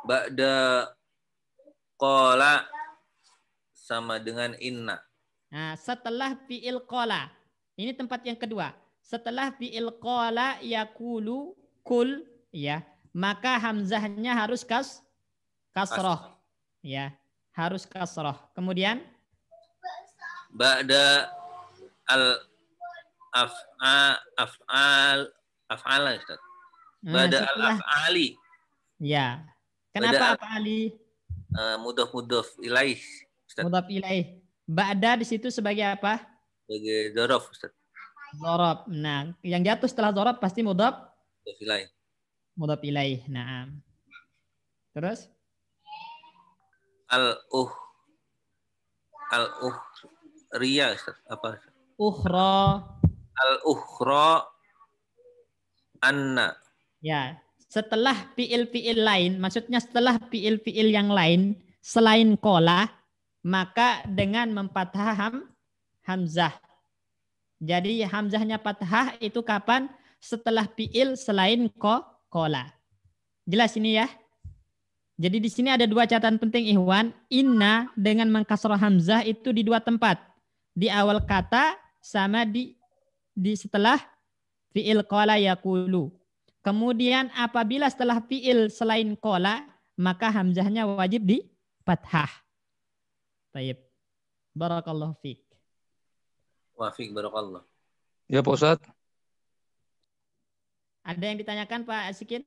Ba'da qala sama dengan inna. Nah, setelah fi'il qala. Ini tempat yang kedua. Setelah fi'il qala yakulu kul, ya, maka hamzahnya harus kasroh. Ya, harus kasroh. Kemudian ba'da al af'al Ustaz. Ba'da al af'ali. Ya. Kenapa af'ali? Mudhaf ilaih Ustaz. Mudhaf ilaih. Ba'da di situ sebagai apa? Sebagai dzaraf Ustaz. Dzaraf. Nah, yang jatuh setelah dzaraf pasti mudhaf ilaih. Mudhaf ilaih. Nah. Terus Riya Ustaz. Apa? Ukhra. Al-ukhra anna. Ya, setelah fiil-fiil lain, maksudnya setelah fiil-fiil yang lain selain kola, maka dengan mempathah hamzah. Jadi hamzahnya pathah itu kapan? Setelah fiil selain kola. Jelas ini ya? Jadi di sini ada dua catatan penting Ikhwan. Inna dengan mengkasroh hamzah itu di dua tempat. Di awal kata sama di setelah fi'il qala yakulu. Kemudian apabila setelah fi'il selain qala, maka hamzahnya wajib di fathah. Baik. Barakallahu fiik. Wa fiik barakallah. Ya Pak Ustadz. Ada yang ditanyakan Pak Asikin?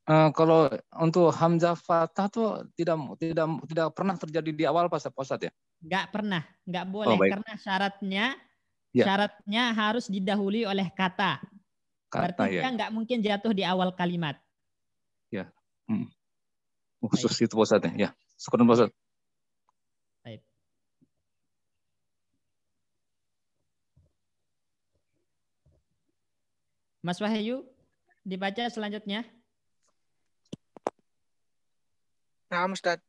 Kalau untuk hamzah fathah tuh tidak pernah terjadi di awal Pak Ustadz ya? Nggak pernah, nggak boleh karena syaratnya harus didahului oleh kata. Berarti dia nggak mungkin jatuh di awal kalimat. Ya. Khusus itu Pak Ustadz ya. Syukur Pak Ustadz. Baik. Mas Wahyu, dibaca selanjutnya. Nah, Ustaz.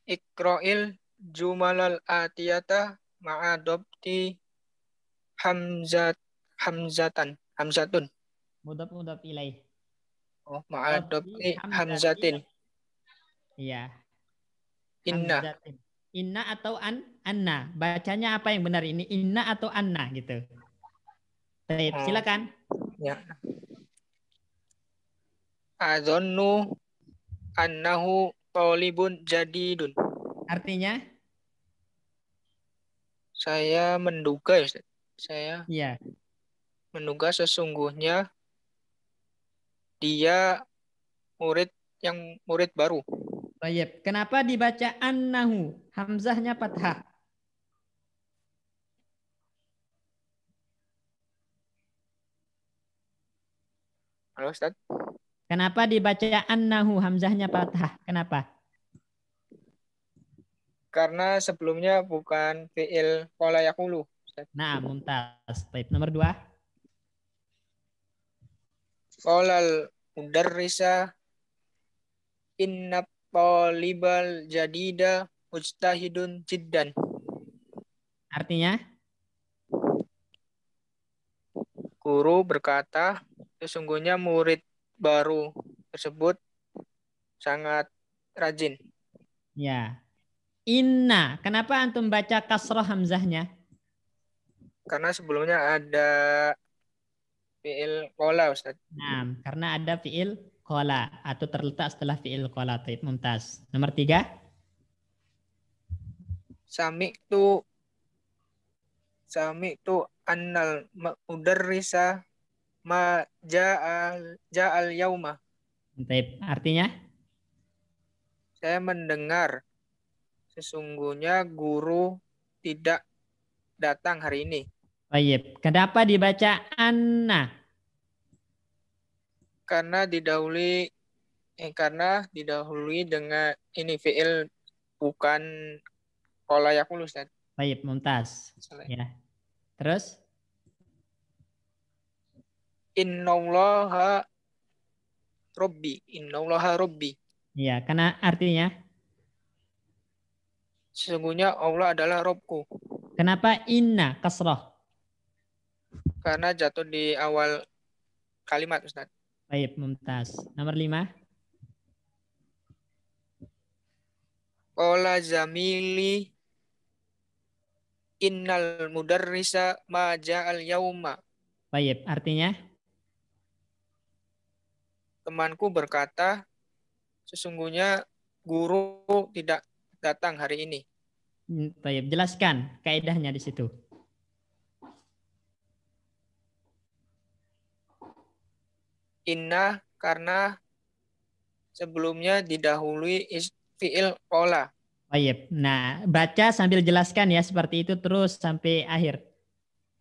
Iqra'il jumalal atiyata ma'adobti hamzatun. Mudhaf ilaih. Oh, Dobti ma'adobti hamzatin. hamzatin. Iya. Inna. Hamzatin. Inna atau anna. Bacanya apa yang benar ini? Inna atau anna gitu. Baik, Oh, silakan. ya. Adzonnu annahu talibun jadidun. Artinya? Saya menduga ya, Ustaz. Saya Iya. menduga sesungguhnya dia murid baru. Baik. Kenapa dibaca annahu? Hamzahnya fathah. Halo Ustaz. Kenapa dibaca annahu? Hamzahnya fathah. Kenapa? Karena sebelumnya bukan fi'il qala yaqulu. Nah, mumtaz. Baik, nomor 2. Qolal mudarrisa inna talibal jadida mujtahidun jiddan. Artinya? Guru berkata, sesungguhnya murid baru tersebut sangat rajin. Ya. Inna. Kenapa antum baca kasrah hamzahnya? Karena sebelumnya ada fi'il qala, Ustaz. Nah, karena ada fi'il qala atau terletak setelah fi'il qala. Taib, mumtaz. Nomor 3. Sami'tu annal mudarrisa ma ja'al yauma. Taib. Artinya? Saya mendengar sesungguhnya guru tidak datang hari ini. Baik. Kenapa dibaca anna? Karena didahului dengan ini fi'il bukan qala yaqulu, Ustaz. Baik, mumtaz. Ya. Terus? Innallaha Rabbi. Ya, karena artinya? Sesungguhnya Allah adalah Robku. Kenapa inna kasrah? Karena jatuh di awal kalimat, Ustaz. Baik, mumtaz. Nomor 5. Qala zamili innal mudarrisa ma ja'al yauma. Baik, artinya? Temanku berkata, sesungguhnya guru tidak datang hari ini. Baik, jelaskan kaidahnya di situ. Inna karena sebelumnya didahului fi'il qala. Baik. Nah, baca sambil jelaskan ya seperti itu terus sampai akhir.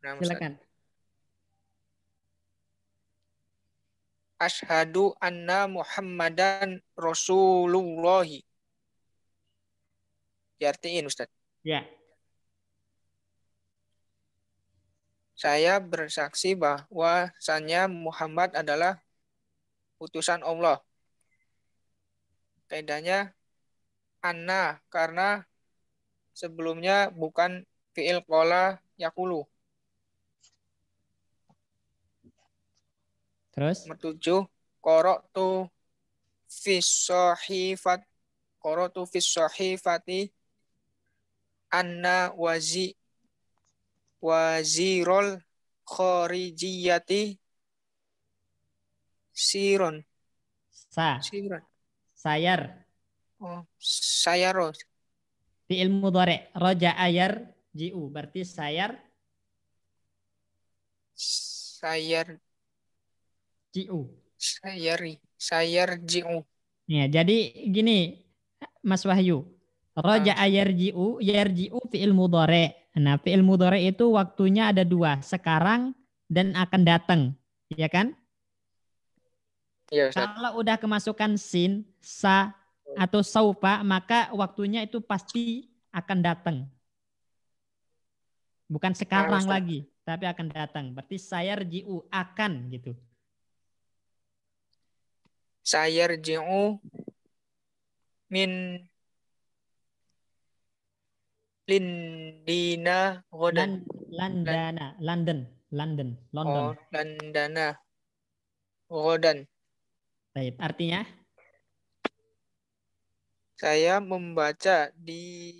Nah, Silakan. Asyhadu anna Muhammadan Rasulullah. Diartiin, Ustaz. Ya. Saya bersaksi bahwasanya Muhammad adalah utusan Allah. Kaidahnya anna karena sebelumnya bukan fi'il qala yaqulu. Terus? Nomor 7, qara'tu fis sahifati anna wazirul kharijiyati siron. Sayar. Oh, sayaro. Fi'il mudhari' raja'a yarji'u. Berarti sayar ji'u. Sayarji'u. Ya, jadi gini Mas Wahyu. Raja'a yarji'u fi'il mudhari'. Nah, fi'il mudhari' itu waktunya ada 2, sekarang dan akan datang, ya kan? Ya, Ustaz. Kalau udah kemasukan sin, sa atau saufa, maka waktunya itu pasti akan datang. Bukan sekarang lagi, tapi akan datang. Berarti sayarji'u akan gitu. Sayarji'u min Lindina Ghodan. London. Oh, Landana Ghodan. Baik, artinya? Saya membaca di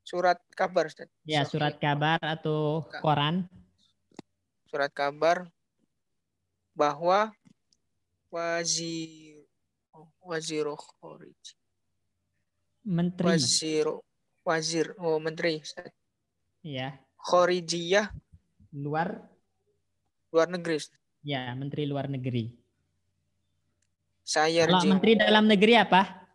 surat kabar, Ustaz. Ya, surat kabar atau koran. Surat kabar bahwa Wazir Menteri. Menteri. Ustaz. Ya. Khorijiyah Luar negeri. Ustaz. Ya, Menteri Luar Negeri. Saya Kalau Menteri Dalam Negeri apa?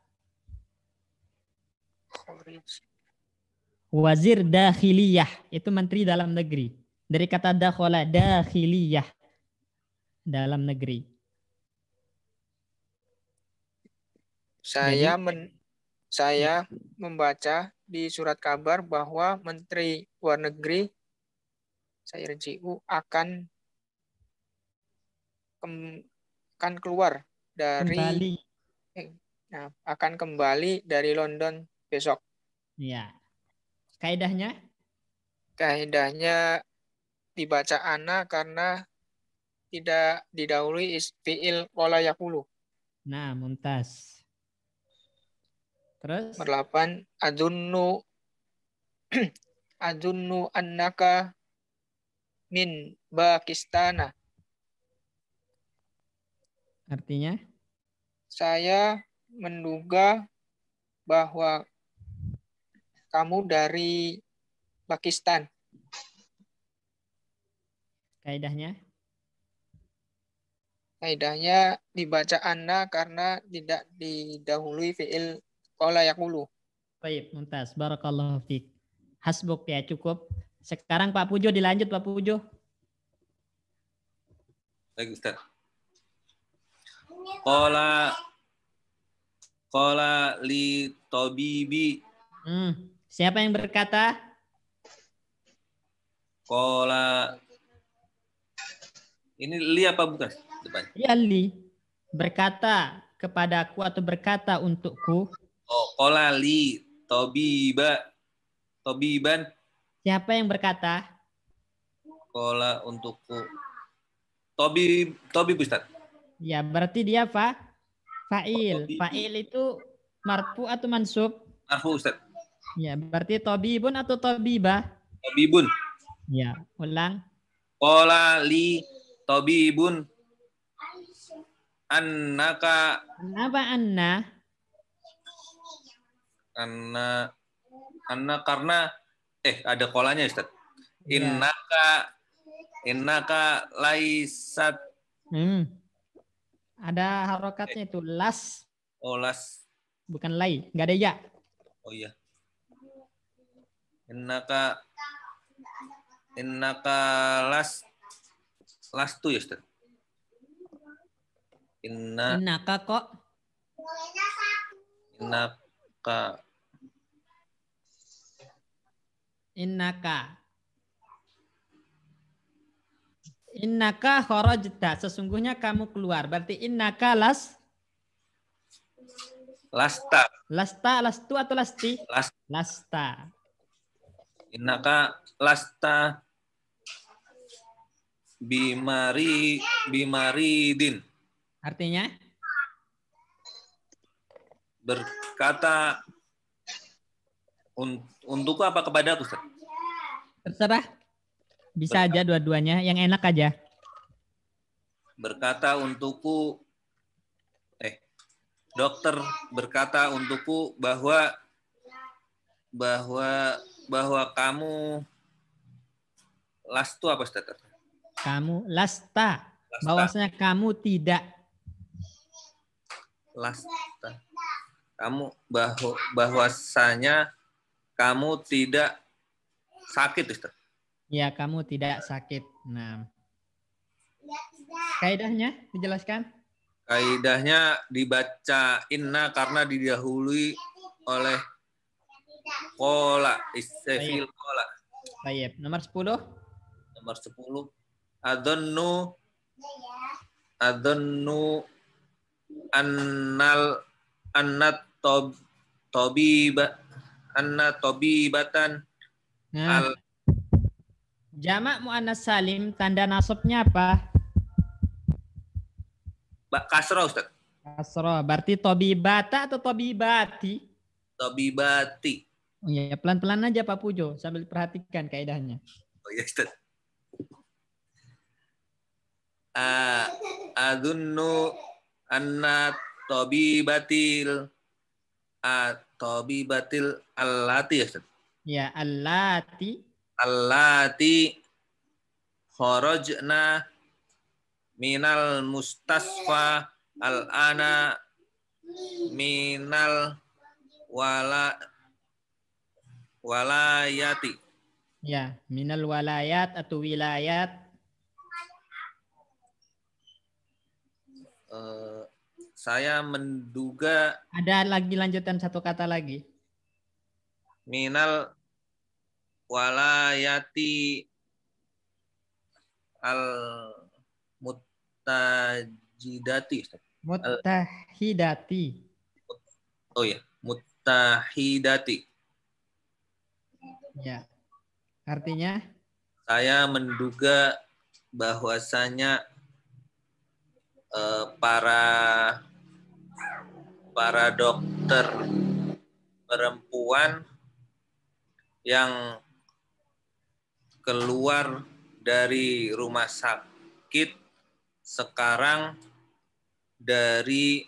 Wazir Dakhiliyah, itu Menteri Dalam Negeri. Dari kata dakhala, dakhiliyah, dalam negeri. Saya membaca di surat kabar bahwa Menteri Luar Negeri saya RJU akan keluar dari akan kembali dari London besok. Ya. Kaidahnya? Kaidahnya dibaca ana karena tidak didahului fi'il qala yaqulu. Nah, mumtaz. Terus? Nomor 8, adunnu annaka min Pakistana. Artinya? Saya menduga bahwa kamu dari Pakistan. Kaidahnya? Kaidahnya dibaca anna karena tidak didahului fi'il qala yaqulu. Baik, mumtaz. Barakallahu fiik. Hasbuk ya, cukup. Sekarang Pak Pujo dilanjut, Pak Pujo. Baik, Ustaz. Qala li tabibi. Siapa yang berkata? Qala. Ini li apa bukan? Depan. Ya, li. Berkata kepadaku atau berkata untukku. Oh, qala li tabiban. Siapa yang berkata? Qala untukku. Tabib Ustaz. Ya, berarti dia apa? Fa'il. Fa'il itu marfu atau mansub? Marfu Ustaz. Ya, berarti tabibun atau tabibah? Tabibun. Ya, ulang. Qala li tabibun annaka. Kenapa anna? Anna karena ada kolanya Ustaz. Ya. Innaka laisat. Ada harokatnya itu las. Oh, las. Bukan lai, enggak ada ya. Oh iya. Innaka las tu ya Ustaz. Innaka kok. Innaka kharajta, sesungguhnya kamu keluar. Berarti innaka lasta atau lasti? Lasta. Innaka lasta bimaridin. Artinya? Berkata untukku apa kepadaku, Ustaz? Terserah. Bisa aja dua-duanya, yang enak aja. Berkata untukku, dokter berkata untukku bahwa kamu lastu apa Ustaz? Kamu lasta. Bahwasanya kamu tidak. Lasta. Kamu bahwasanya kamu tidak sakit, Ustaz. Ya, kamu tidak sakit. Nah. Kaidahnya dijelaskan? Kaidahnya dibaca inna karena didahului oleh qala, istifil qala. Baik, nomor 10. Nomor 10. Adhannu annat tabiba anna tabibatan Nah, jamak muannas salim tanda nasabnya apa? kasrah Ustaz. Kasroh. Berarti tobibata atau tobibati? Tabibati. Oh iya, pelan-pelan aja Pak Pujo sambil perhatikan kaidahnya. Oh iya Ustaz. Adunnu anna tabibatil allati ya Ustaz. Ya, allati Allati kharajna minal mustasfa al-ana minal walayati. ya, minal walayat atau wilayat. Saya menduga Ada lagi lanjutan satu kata lagi. minal walayati al-muttajidati. Muttahidati. Oh ya, muttahidati. Ya. Artinya? Saya menduga bahwasanya para dokter perempuan yang keluar dari rumah sakit sekarang dari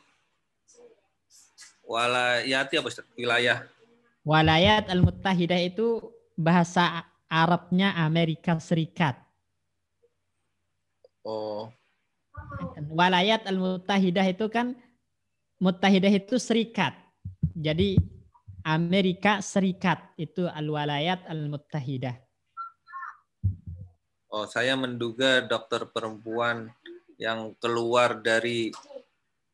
walayati apa Ustaz? Wilayah. Walayat al-Muttahidah itu bahasa Arabnya Amerika Serikat. Oh, Walayat al-Muttahidah itu kan Muttahidah itu serikat. Jadi Amerika Serikat itu al-Walayat al-Muttahidah. oh, saya menduga dokter perempuan yang keluar dari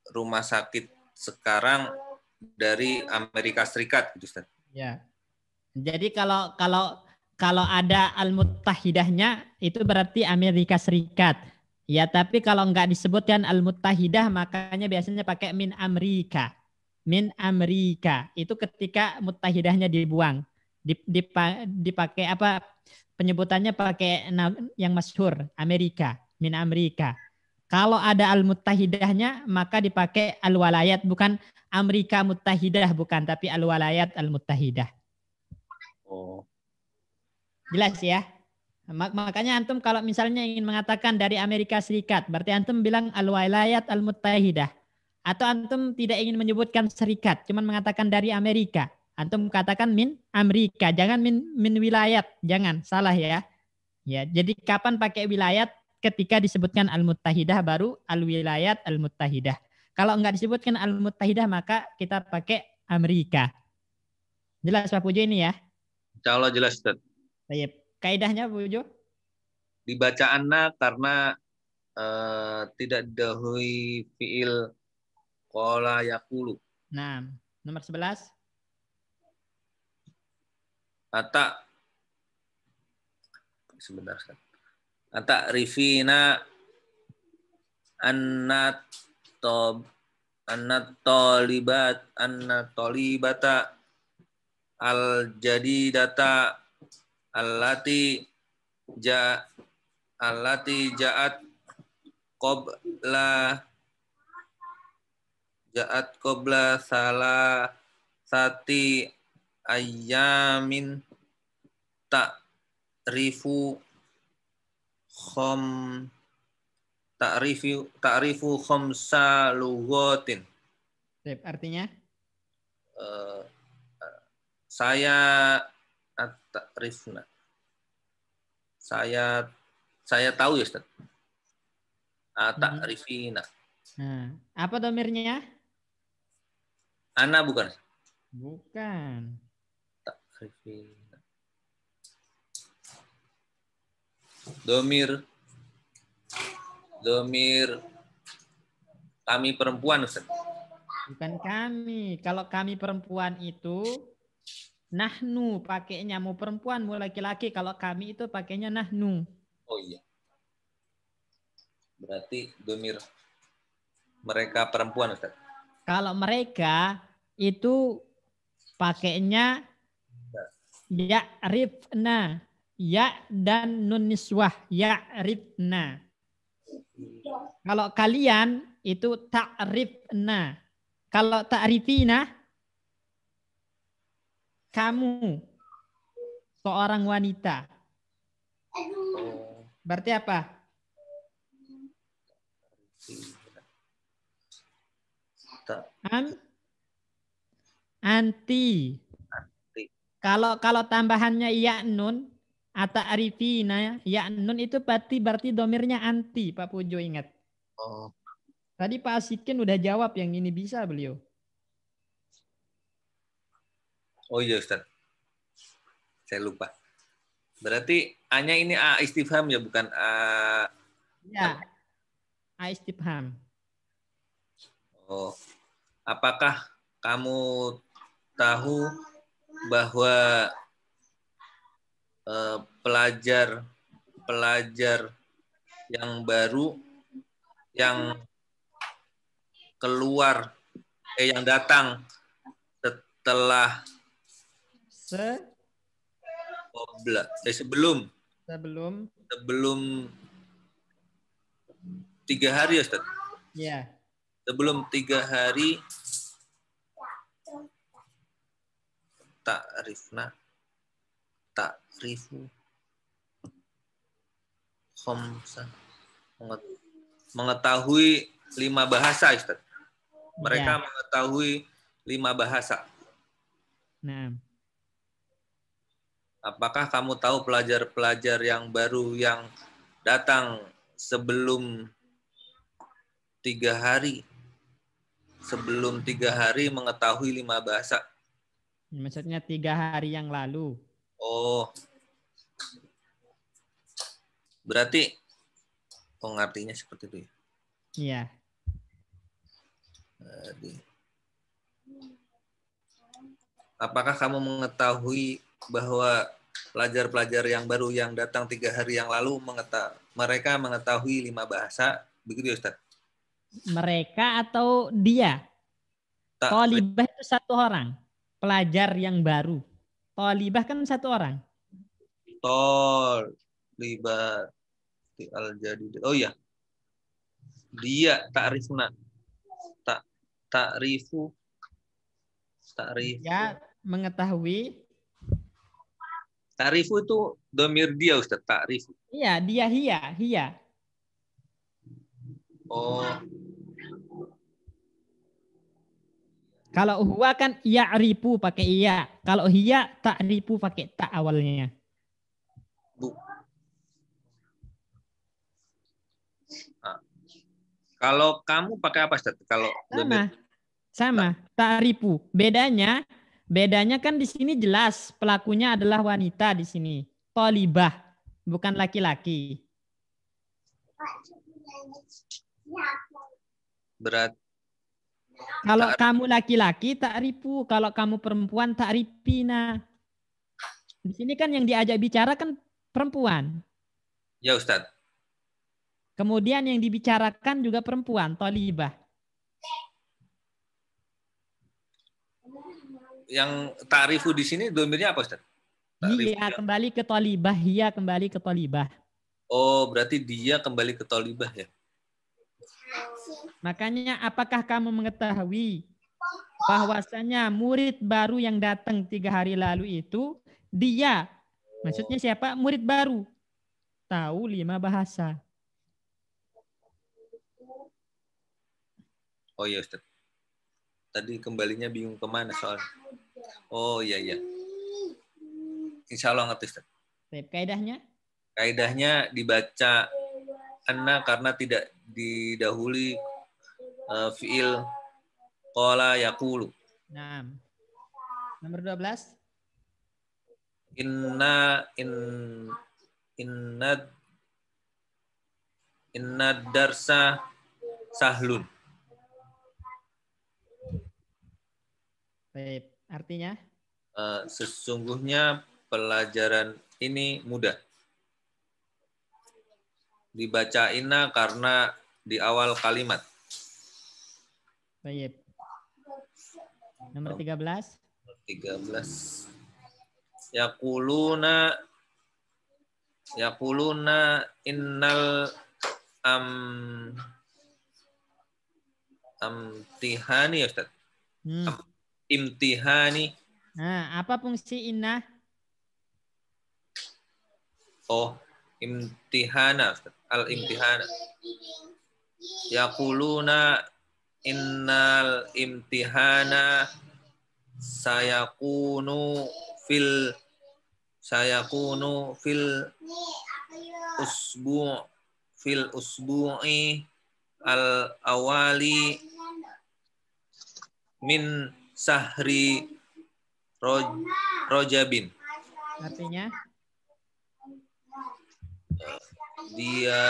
rumah sakit sekarang dari Amerika Serikat gitu Ustaz. Ya. Jadi kalau ada al-Muttahidahnya itu berarti Amerika Serikat. Ya, tapi kalau enggak disebutkan al-Muttahidah makanya biasanya pakai min Amerika. Min Amerika. Itu ketika muttahidahnya dibuang. Dipakai apa penyebutannya pakai yang masyhur Amerika, min Amerika. Kalau ada al-Muttahidahnya maka dipakai al-Walayat, bukan Amerika Muttahidah, bukan, tapi al-Walayat al-Muttahidah. Oh. Jelas ya? Makanya antum kalau misalnya ingin mengatakan dari Amerika Serikat, berarti antum bilang al-Walayat al-Muttahidah. Atau antum tidak ingin menyebutkan serikat, cuman mengatakan dari Amerika. Antum katakan min Amerika, jangan min wilayat, jangan, salah ya. Ya, jadi kapan pakai wilayat? Ketika disebutkan al-Muttahidah baru al-Wilayat al-Muttahidah. Kalau enggak disebutkan al-Muttahidah maka kita pakai Amerika. Jelas Pak Pujo ini ya? Insya Allah jelas Ustaz. Baik. Kaidahnya Bu Jo? Dibaca anna karena tidak didahului fiil qala yaqulu. Nah, nomor 11. Ata sebentar Ustaz. Ata rifina annat tolibata al jadidata allati ja'at qabla salasati ayyamin ta'rifu khamsa lughatin. Artinya? Saya at-ta'rifna. Saya tahu ya Ustaz. Ta'rifina. Nah, apa domirnya? Ana bukan. Bukan. Ta'rifina. Domir kami perempuan Ustaz. Bukan kami. Kalau kami perempuan itu nahnu pakainya, mau perempuan mau laki-laki. Kalau kami itu pakainya nahnu. Oh iya. Berarti domir mereka perempuan Ustaz. Kalau mereka itu pakainya Ya'rifna. Ya dan nun niswah. Ya'rifna. Kalau kalian itu ta'rifna. Kalau ta'rifina, kamu seorang wanita. Berarti apa? Anti. Kalau tambahannya ya nun atau arifina ya nun itu berarti domirnya anti, Pak Pujo ingat. Oh. Tadi Pak Asikin udah jawab yang ini bisa beliau. Oh iya Ustaz. Saya lupa. Berarti A-nya ini A istifham ya, bukan A. Ya. A istifham. Oh. Apakah kamu tahu bahwa pelajar yang baru yang keluar yang datang setelah sebelum 3 hari ya Ustaz? Ya. Sebelum 3 hari ta'rifu khamsa, mengetahui 5 bahasa Ustaz. Mereka mengetahui 5 bahasa. Nah. Apakah kamu tahu pelajar-pelajar yang baru yang datang sebelum 3 hari? Sebelum 3 hari mengetahui 5 bahasa. Maksudnya 3 hari yang lalu. Oh. Berarti pengertiannya seperti itu ya? Iya. Apakah kamu mengetahui bahwa pelajar-pelajar yang baru yang datang 3 hari yang lalu mereka mengetahui 5 bahasa? Begitu ya Ustaz? Mereka atau dia? Thalibah itu 1 orang. Pelajar yang baru. Thalibah kan 1 orang. Thalibah al-jadid. Oh ya. Dia ta'rifna. Ta'rifu. Ya, mengetahui. Ta'rifu itu domir dia Ustaz, ta'rifu. Iya, dia hiya. Oh. Kalau huwa kan ya'rifu pakai iya. Kalau hiya ta'rifu pakai ta awalnya. Kalau kamu pakai apa Ustaz? Kalau sama, ta'rifu. Bedanya kan di sini jelas pelakunya adalah wanita di sini. Thalibah, bukan laki-laki. Berat. Kalau kamu laki-laki ta'rifu, kalau kamu perempuan ta'rifina. Di sini kan yang diajak bicara kan perempuan. Ya Ustaz. Kemudian yang dibicarakan juga perempuan, thalibah. Yang ta'rifu di sini domirnya apa Ustaz? Hiya kembali ke thalibah, hiya kembali ke thalibah. Oh, berarti dia kembali ke thalibah ya. Makanya apakah kamu mengetahui bahwasanya murid baru yang datang 3 hari lalu itu dia, maksudnya siapa? Murid baru. Tahu 5 bahasa. Oh iya Ustaz. Tadi kembalinya bingung kemana soalnya. Oh iya. Insya Allah ngerti Ustaz. Kaidahnya? Kaidahnya dibaca anna karena tidak didahului fiil qala yaqulu. Nah. Nomor 12. Inna darsa sahlun. Baik, artinya? Sesungguhnya pelajaran ini mudah. Dibaca inna karena di awal kalimat. Baik. Nomor 13. Yaquluna innal amtihani ya Ustaz. Imtihani. Nah, apa fungsi inna? Oh, imtihana Ustaz. Al-imtihana. Yaquluna innal imtihana sayakunu fil usbu'i al awali min sahri Rojabin. Artinya? Dia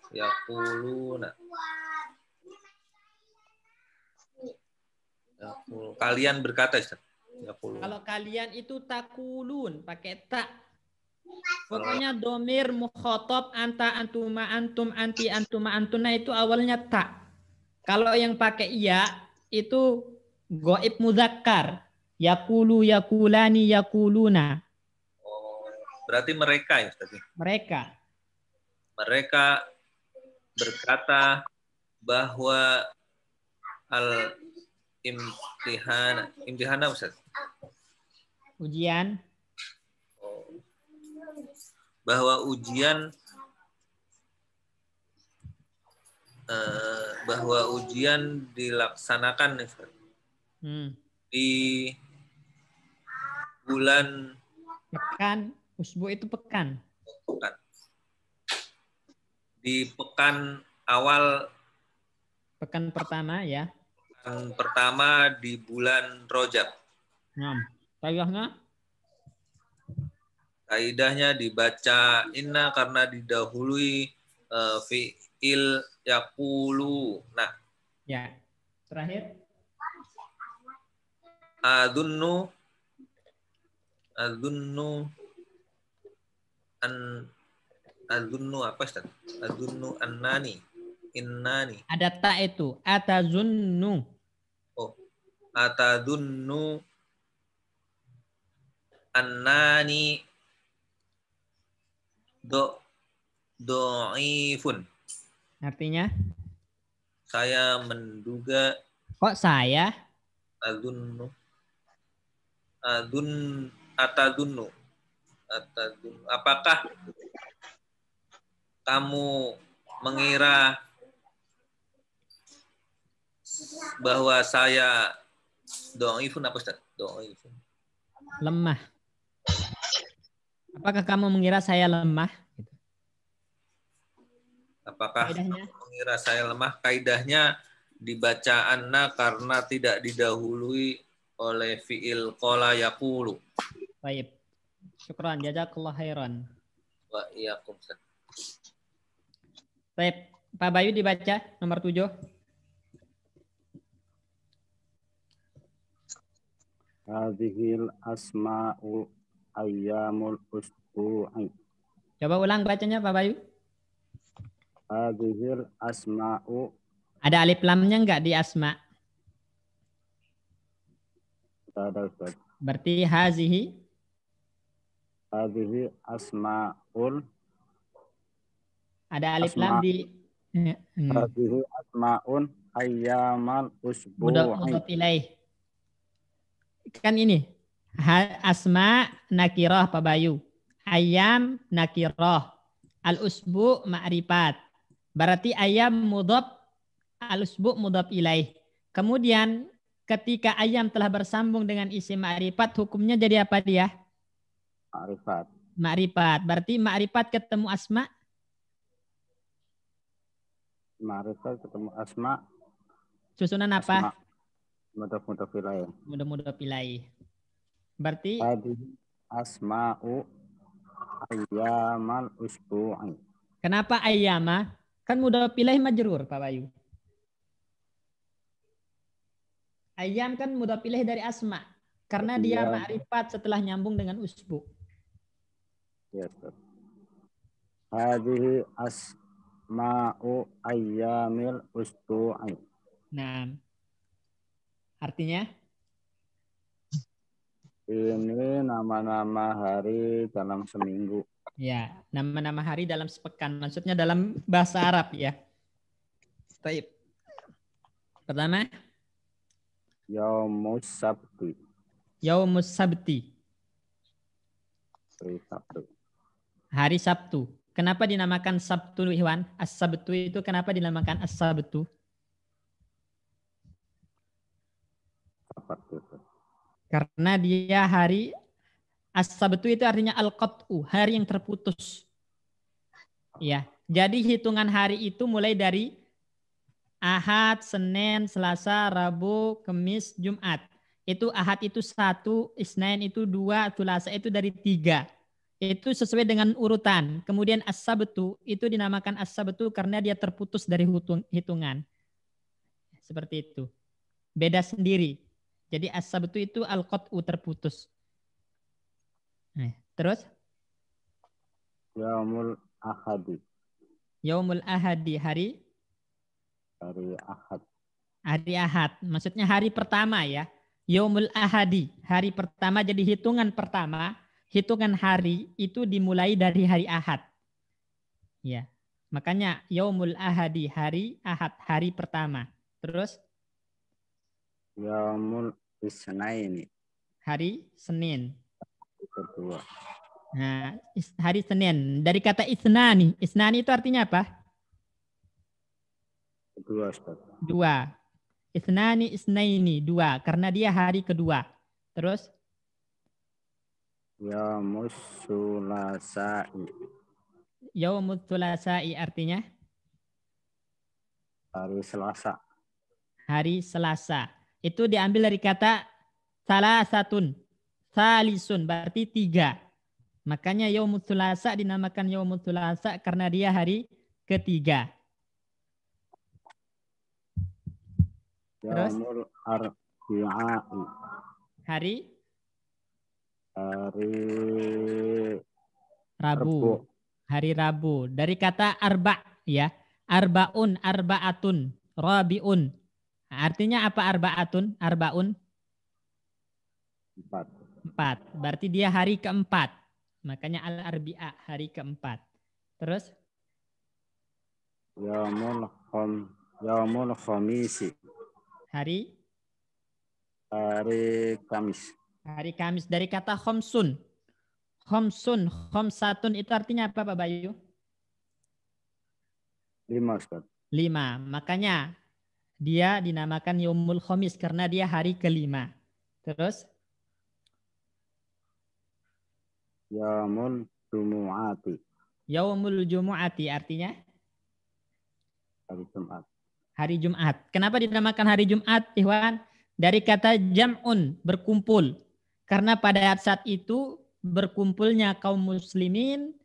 yaquluna. Kalian berkata, Ustaz. Kalau kalian itu takulun, pakai tak. Pokoknya domir mukhotob anta antuma antum anti antuma antuna itu awalnya tak. Kalau yang pakai iya itu goib muzakkar. Yakulu yakulani yakuluna. Oh, berarti mereka ya Ustaz. Mereka berkata bahwa imtihana Ustaz. Ujian. Bahwa ujian dilaksanakan Ustaz. Di bulan pekan, usbu itu pekan. Di pekan awal, pekan pertama ya. Pekan pertama di bulan Rojab. Kaidahnya dibaca inna karena didahului fi'il yaqulu. Nah. Ya. Terakhir. Adunnu apa Ustaz? Adunnu innani. Ada ta itu. Atazunnu. Oh. Atadunnu annani do'ifun. Artinya? Saya menduga. Kok saya? Atadunnu. Apakah kamu mengira bahwa saya do'ifun apa Ustaz? Do'ifun. Lemah. Apakah kamu mengira saya lemah? Apakah mengira saya lemah? Kaidahnya dibaca anna karena tidak didahului oleh fi'il qala yaqulu. Baik. Syukran, jazakallah khairan. Wa iyyakum. Baik, Pak Bayu dibaca nomor 7. Hadhil asma'u ayyamul usbu'i. Coba ulang bacanya Pak Bayu. Hadhil asma'u. Ada alif lamnya enggak di asma? Ada Ustaz. Berarti hazihi. Hadhihi asma'ul. Ada alif lam di. Hadhihi asma'un ayyamal usbu'i. Mudhaf ilaih. Kan ini. Asma nakirah Pak Bayu. Ayam nakirah. Al-usbu ma'rifat. Berarti ayam mudhaf, al-usbu mudhaf ilaih. Kemudian ketika ayam telah bersambung dengan isim ma'rifat, hukumnya jadi apa dia? Ma'rifat. Ma'rifat. Berarti ma'rifat ketemu asma? Ma'rifat ketemu asma. Susunan apa? Mudhaf ilaih. Mudhaf ilaih. Berarti hadhihi asma'u ayyamal usbu'i. Kenapa ayyama? Kan mudhaf ilaih majrur Pak Bayu. Ayyam kan mudhaf ilaih dari asma. Karena dia ma'rifat setelah nyambung dengan usbu. Ya, hadhihi asma'u ayyamil usbu'i. Nah, artinya? Ini nama-nama hari dalam seminggu. Ya, nama-nama hari dalam sepekan. Maksudnya dalam bahasa Arab ya. Baik. Pertama, Yaumus Sabti. Yaumus Sabti. Hari Sabtu. Hari Sabtu. Kenapa dinamakan Sabtu, Iwan? As-Sabtu itu kenapa dinamakan As-Sabtu? Sabtu. Karena dia hari As-Sabtu itu artinya al-qat'u, hari yang terputus. Ya, jadi hitungan hari itu mulai dari Ahad, Senin, Selasa, Rabu, Kamis, Jumat. Itu Ahad itu 1, Isnin itu 2, Selasa itu dari 3. Itu sesuai dengan urutan. Kemudian As-Sabtu itu dinamakan As-Sabtu karena dia terputus dari hitungan. Seperti itu. Beda sendiri. Jadi As-Sabtu itu al-qat'u, terputus. Nah, terus? Yaumul Ahadi. Yaumul Ahadi, hari Ahad. Hari Ahad. Maksudnya hari pertama ya. Yaumul Ahadi, hari pertama. Jadi hitungan pertama, hitungan hari itu dimulai dari hari Ahad. Ya. Makanya Yaumul Ahadi, hari Ahad, hari pertama. Terus? Yaumul Isnaini. Hari Senin. Kedua. Nah, hari Senin. Dari kata isnani. Isnani itu artinya apa? Kedua, Ustaz. 2. Isnani isnaini, 2. Karena dia hari kedua. Terus? Yaumus Sulasai. Yaumut Thulasai artinya? Hari Selasa. Hari Selasa. Itu diambil dari kata salasatun. Salisun berarti 3. Makanya Yaumut Thulasa dinamakan Yaumut Thulasa karena dia hari ketiga. Terus? Yaumul Arbi'ai. Hari Rabu. Hari Rabu. Dari kata arba ya. Arbaun, arbaatun, rabiun. Artinya apa arbaatun? Arbaun? 4. Berarti dia hari keempat. Makanya al-arbi'a, hari keempat. Terus? Yaumul Khamisi. Hari Kamis. Hari Kamis. Dari kata khomsun. Khomsun, khomsatun itu artinya apa Pak Bayu? 5, Ustaz. 5. Makanya dia dinamakan Yaumul Khamis karena dia hari kelima. Terus? Yaumul Jumu'ati. Yaumul Jumu'ati artinya? Hari Jumat. Hari Jumat. Kenapa dinamakan hari Jumat, Ikhwan? Dari kata jam'un, berkumpul. Karena pada saat itu berkumpulnya kaum muslimin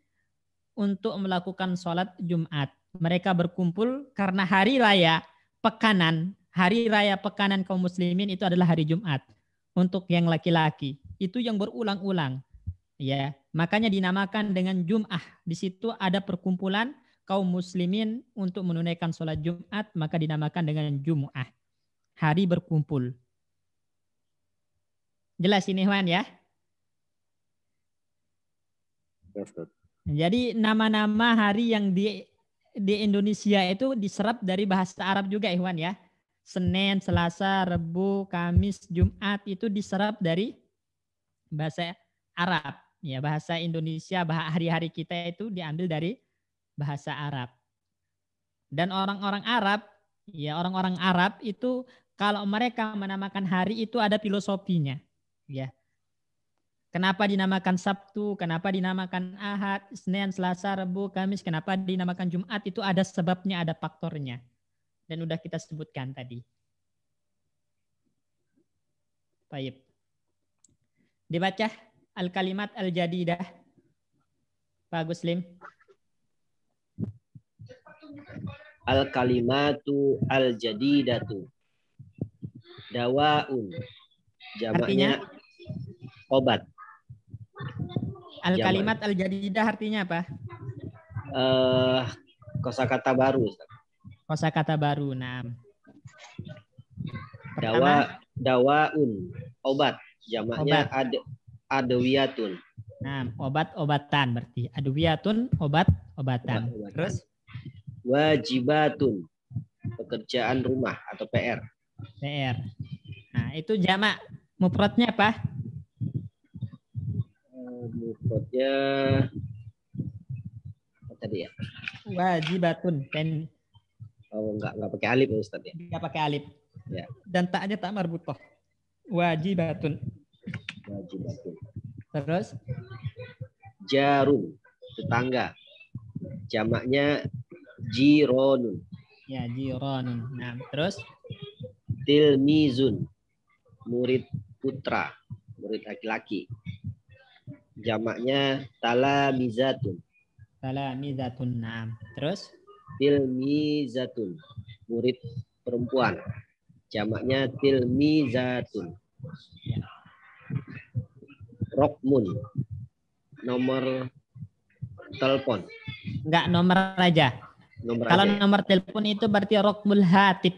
untuk melakukan sholat Jumat. Mereka berkumpul karena hari raya pekanan. Hari raya pekanan kaum muslimin itu adalah hari Jumat. Untuk yang laki-laki. Itu yang berulang-ulang. Ya, makanya dinamakan dengan Jum'ah. Di situ ada perkumpulan kaum muslimin untuk menunaikan sholat Jumat, maka dinamakan dengan Jum'ah. Hari berkumpul. Jelas ini, Wan ya? Jadi nama-nama hari yang di Indonesia itu diserap dari bahasa Arab juga, Ikhwan ya. Senin, Selasa, Rabu, Kamis, Jumat itu diserap dari bahasa Arab. Ya, bahasa Indonesia, hari-hari kita itu diambil dari bahasa Arab. Dan orang-orang Arab, ya orang-orang Arab itu kalau mereka menamakan hari itu ada filosofinya. Ya. Kenapa dinamakan Sabtu, kenapa dinamakan Ahad, Senin, Selasa, Rabu, Kamis, kenapa dinamakan Jumat, itu ada sebabnya, ada faktornya. Dan udah kita sebutkan tadi. Baik. Dibaca al-kalimat al-jadidah. Pak Guslim. Al-kalimatu al-jadidatu. Dawaun. Jamaknya obat. Al-kalimat al-jadidah artinya apa? Kosakata baru. Kosakata baru. Nah. Dawaun. Obat. Jamaknya adwiyatun. Nah, obat-obatan berarti. Adwiyatun, obat-obatan. Obat-obatan. Terus Wajibatun, pekerjaan rumah atau PR. PR. Nah, itu jamak. Mufradnya apa? Mufradnya apa tadi ya? Wajibatun. Oh, enggak pakai alif ya Ustaz ya. Enggak pakai alif. Ya. Dan taknya tak marbutoh. Wajibatun. Wajibatun. Terus Jarun, tetangga. Jamaknya jironun. ya jironun. Nah, terus Tilmizun, murid putra, murid laki-laki. Jamaknya talamizatun. talamizatun. Nah, terus Tilmizatun, murid perempuan. Jamaknya tilmizatun. Rokmun, nomor telepon. enggak nomor aja. Nomor Kalau aja. nomor telepon itu berarti rokmul hatib.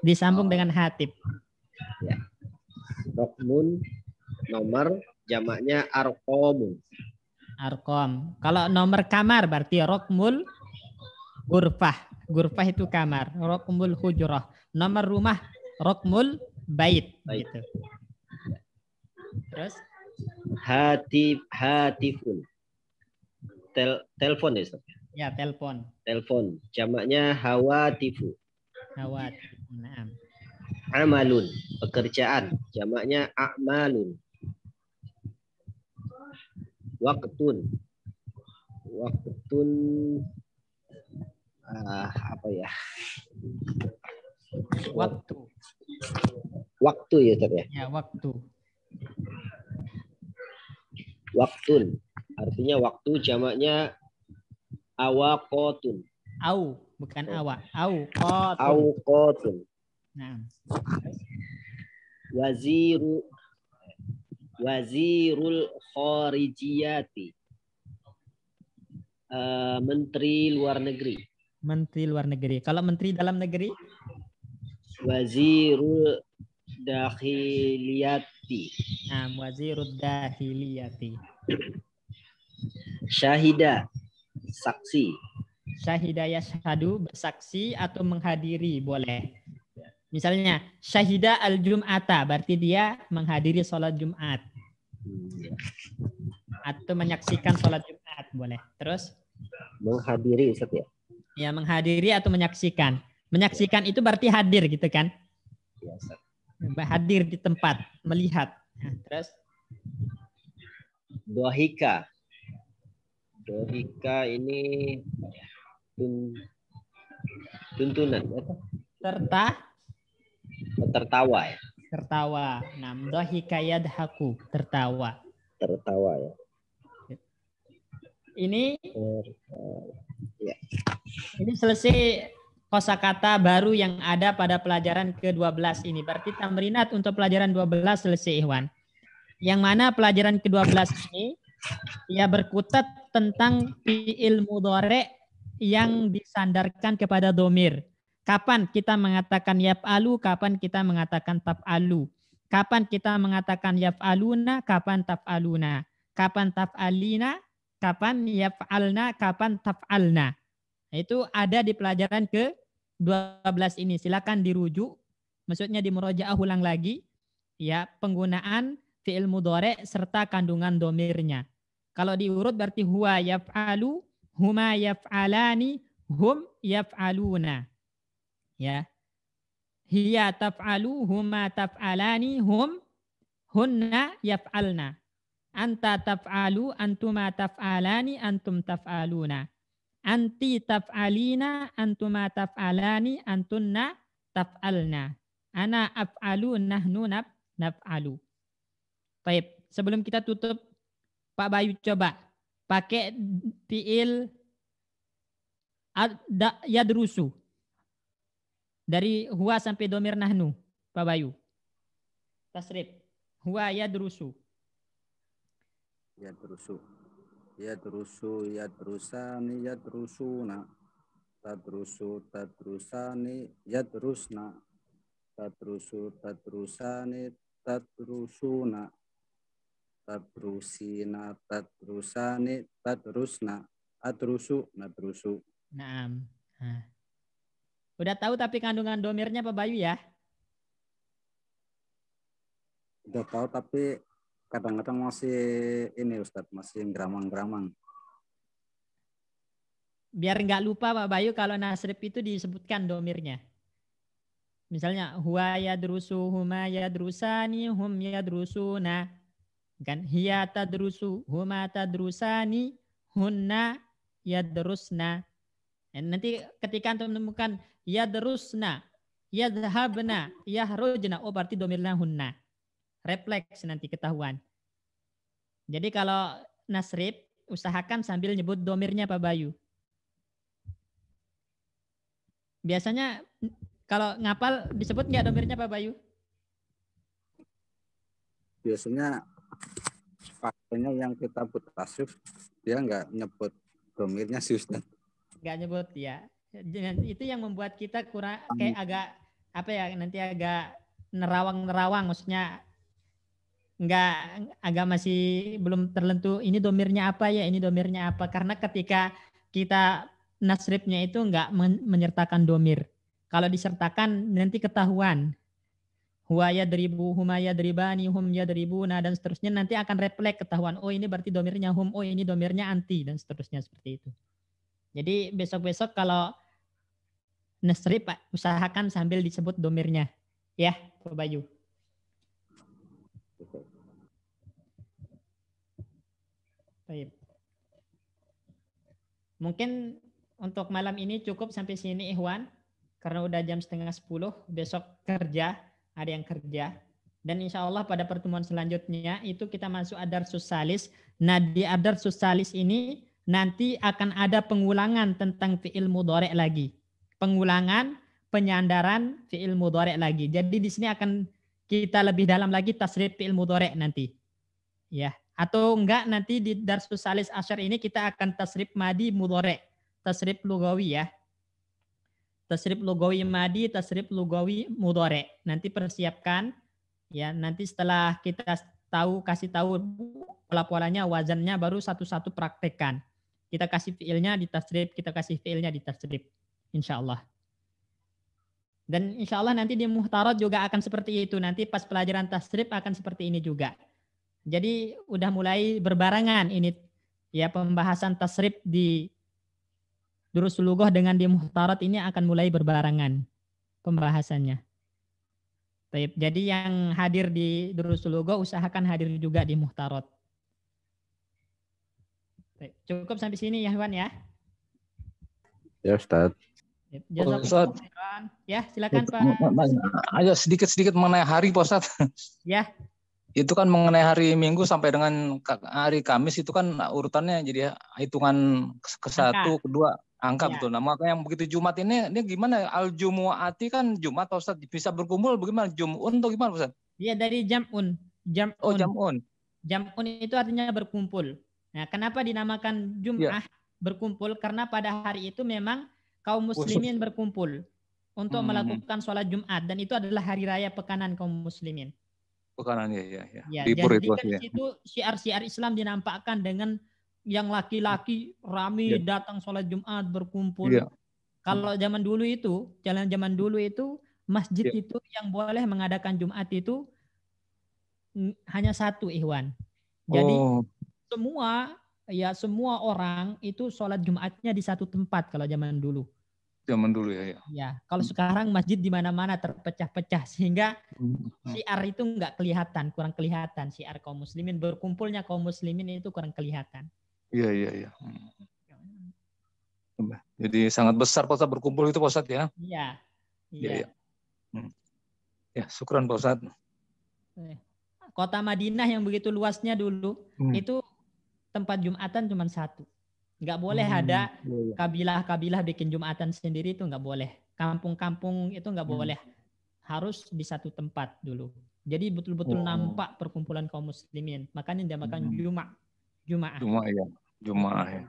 Disambung dengan hatib. Ya. Rokmun, nomor, jamaknya arkomun. Arkom. Kalau nomor kamar berarti rokmul gurfah. Gurfah itu kamar. Rokmul hujrah. Nomor rumah rokmul bait. Bait. Gitu. Terus Hatifun. Telepon ya, Ustaz? ya telepon. Telepon. Jamaknya hawatifu. Hawat. Nah. Amalun, pekerjaan. Jamaknya a'malun. Waktun. Waktun apa ya? Waktu. Waktu ya, Ustaz ya. Ya, waktu. Waktun. Artinya waktu, jamaknya awaqotun. Au, bukan awak. Au, qatun. Awqotun. Nah. Wazirul kharijiyati. Menteri luar negeri. Menteri luar negeri. Kalau menteri dalam negeri? Wazirul dakhiliyati. Nah, wazirud dahiliyati. Syahida, saksi. Syahida yashhadu, bersaksi atau menghadiri boleh. Misalnya syahida al-jum'ata berarti dia menghadiri sholat Jumat atau menyaksikan sholat Jumat boleh. Terus Menghadiri, Ustaz ya. ya menghadiri atau menyaksikan. Menyaksikan itu berarti hadir gitu kan? Ya, Ustaz. Hadir di tempat, melihat. Nah, terus Dohika. Dohika ini tuntunan apa? Tertawa ya. Tertawa. Nah, dohika yadhaku, tertawa. Tertawa ya. Ini Ya. ini selesai kosakata baru yang ada pada pelajaran ke-12 ini. Berarti tamrinat untuk pelajaran 12 selesai, Ikhwan. Yang mana pelajaran ke-12 ini ya berkutat tentang fi'il mudhari' yang disandarkan kepada domir. Kapan kita mengatakan yaf'alu, kapan kita mengatakan taf'alu. Kapan kita mengatakan yaf'aluna, kapan taf'aluna. Kapan taf'alina, kapan yaf'alna, kapan taf'alna. Itu ada di pelajaran ke-12 ini. Silakan dirujuk. Maksudnya dimurajaah ulang lagi. Ya, penggunaan fi'il mudhari' serta kandungan domirnya. Kalau diurut berarti huwa yaf'alu, huma yaf'alani, hum yaf'aluna. Ya. Hiya taf'alu, huma taf'alani, hum hunna yaf'alna. Anta taf'alu, antuma taf'alani, antum taf'aluna. Anti taf'alina, antuma taf'alani, antunna taf'alna. Ana af'alu, nahnu naf'alu. Baik, sebelum kita tutup, Pak Bayu coba pakai fi'il yadrusu. Dari huwa sampai domir nahnu, Pak Bayu. Tasrif. Huwa yadrusu. Yadrusu. Yadrusu, yadrusani, yadrusuna. Tadrusu, tadrusani, yadrusna. Tadrusu, tadrusani, tadrusuna. tadrusina, tadrusani, tadrusna, adrusu, nadrusu. Nah. Udah tahu tapi kandungan domirnya Pak Bayu ya? Udah tahu tapi kadang-kadang masih ini Ustadz, masih geramang-geramang. Biar nggak lupa Pak Bayu kalau nasrib itu disebutkan domirnya. Misalnya huwa yadrusu, huma yadrusani, hum yadrusuna. Kan hiya tadrusu, huma tadrusani, hunna yadrusna. Dan nanti ketika antum menemukan yadrusna, yadhabna, yahrujna, oh berarti domirnya hunna. Refleks nanti ketahuan. Jadi kalau nasrib usahakan sambil nyebut domirnya Pak Bayu. Biasanya kalau ngapal disebut nggak domirnya Pak Bayu? Biasanya pakainya yang kita tasrif dia nggak nyebut domirnya sih Ustaz. Nggak nyebut ya. Itu yang membuat kita kurang kayak agak apa ya, nanti agak nerawang-nerawang, maksudnya nggak, agak masih belum terlentu ini domirnya apa ya, ini domirnya apa, karena ketika kita nasribnya itu nggak menyertakan domir. Kalau disertakan nanti ketahuan. Huwa yadribu, huma yadribani, hum yadribuna, dan seterusnya nanti akan refleks ketahuan. Oh ini berarti domirnya hum, oh ini domirnya anti, dan seterusnya seperti itu. Jadi besok-besok kalau nasrib Pak, usahakan sambil disebut domirnya. Ya Pak Bayu. Baik. Mungkin untuk malam ini cukup sampai sini Ikhwan, karena udah jam 9:30, besok kerja, ada yang kerja. Dan insya Allah pada pertemuan selanjutnya itu kita masuk Adarsus Salis. Nah di Adarsus Salis ini nanti akan ada pengulangan tentang fi'il mudhari' lagi. Pengulangan, penyandaran fi'il mudhari' lagi. Jadi di sini akan kita lebih dalam lagi tasrif fi'il mudhari' nanti. Ya, atau enggak nanti di Darsus Salis Asyar ini kita akan tasrif madi mudhari'. Tasrif lugawi ya. Tasrif lugawi madi, tasrif lugawi mudhari'. Nanti persiapkan ya, nanti setelah kita kasih tahu pola-polanya, wazannya, baru satu-satu praktekkan. Kita kasih fiilnya di tasrif, kita kasih fiilnya di tasrif. Insyaallah. Dan insyaallah nanti di muhtarat juga akan seperti itu. Nanti pas pelajaran tasrif akan seperti ini juga. Jadi udah mulai berbarengan ini ya, pembahasan tasrif di Durusul Lughah dengan di muhtarat ini akan mulai berbarengan pembahasannya. Baik, jadi yang hadir di Durusul Lughah usahakan hadir juga di muhtarat. Baik, cukup sampai sini ya Ikhwan ya. Ya Ustaz. Ustaz. Ya silakan Pak. Ayo sedikit-sedikit mengenai hari Pak Ustaz. Ya. Itu kan mengenai hari Minggu sampai dengan hari Kamis itu kan urutannya jadi hitungan ke satu, kedua angka ya. Betul. Nah makanya yang begitu Jumat ini gimana? Al-Jumu'ati kan Jumat Pak Ustaz, bisa berkumpul bagaimana? Jum'un atau gimana Pak Ustaz? Iya dari jam'un. Oh jam'un. Jam'un itu artinya berkumpul. Nah kenapa dinamakan Jum'ah berkumpul? Karena pada hari itu memang kaum muslimin berkumpul untuk melakukan sholat Jumat, dan itu adalah hari raya pekanan kaum muslimin. Pekanan ya. Libur itu di situ syiar-syiar Islam dinampakkan dengan yang laki-laki rame datang sholat Jumat berkumpul. Ya. Kalau zaman dulu itu masjid itu yang boleh mengadakan Jumat itu hanya satu Ikhwan. Jadi semua orang itu sholat Jumatnya di satu tempat kalau zaman dulu. Zaman dulu ya. Ya, kalau sekarang masjid di mana-mana terpecah-pecah sehingga syiar itu nggak kelihatan, kurang kelihatan syiar kaum muslimin, berkumpulnya kaum muslimin itu kurang kelihatan. Iya. Jadi sangat besar Pak Ustaz berkumpul itu Pak Ustaz ya. Iya. Ya, syukran Pak Ustaz. Kota Madinah yang begitu luasnya dulu itu tempat Jumatan cuma satu. Nggak boleh ada kabilah-kabilah bikin Jumatan sendiri, itu nggak boleh. Kampung-kampung itu nggak boleh. Harus di satu tempat dulu. Jadi betul-betul nampak perkumpulan kaum muslimin. Makanya dinamakan Jumaah. Jumaah ya.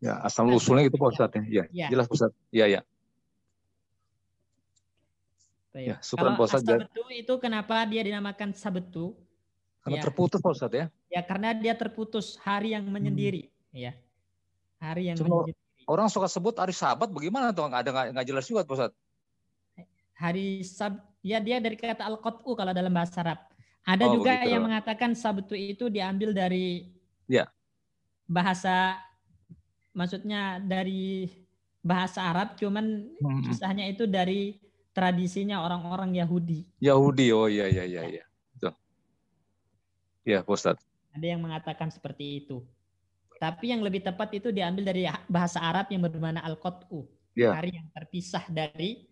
Ya, asal usulnya itu Pak Ustaz ya. Jelas Pak Ustaz. Iya. Ya, syukuran Pak Ustaz. Sabtu itu kenapa dia dinamakan Sabtu? Karena Ya. terputus Pak Ustadz ya. Ya karena dia terputus hari yang menyendiri. Ya. Hari yang Cuma menyendiri. orang suka sebut hari Sabat, bagaimana tuh? Nggak jelas juga Pak Ustadz. Hari ya dia dari kata al-qat'u kalau dalam bahasa Arab. Ada Oh, juga begitu. yang mengatakan sabtu itu diambil dari Ya. bahasa, maksudnya dari bahasa Arab, cuman kisahnya itu dari tradisinya orang-orang Yahudi. Yahudi, oh iya. Betul. Ya Pak Ustadz. Ada yang mengatakan seperti itu. Tapi yang lebih tepat itu diambil dari bahasa Arab yang bermakna al-qat'u. Ya. Hari yang terpisah dari,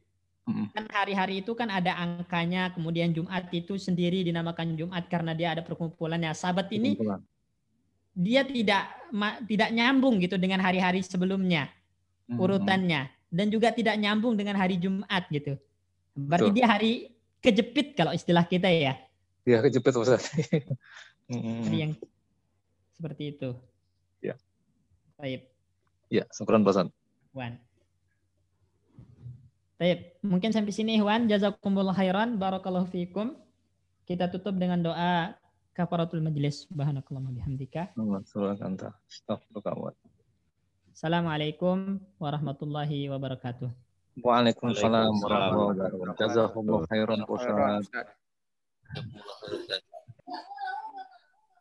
kan hari-hari itu kan ada angkanya, kemudian Jumat itu sendiri dinamakan Jumat karena dia ada perkumpulannya. Sabat ini dia tidak nyambung gitu dengan hari-hari sebelumnya urutannya, dan juga tidak nyambung dengan hari Jumat gitu. Berarti dia hari kejepit kalau istilah kita ya. Ya kejepit Ustaz. Hari yang seperti itu. Ya. Baik. Ya, syukran Pak Ustaz. Wan. Baik, mungkin sampai sini Ikhwan. Jazakumullah khairan, barakallahu fikum. Kita tutup dengan doa kafaratul majlis. Subhanakallahumma bihamdika. Assalamualaikum warahmatullahi wabarakatuh. Waalaikumsalam warahmatullahi wabarakatuh. Jazakumullah khairan Pak Ustaz.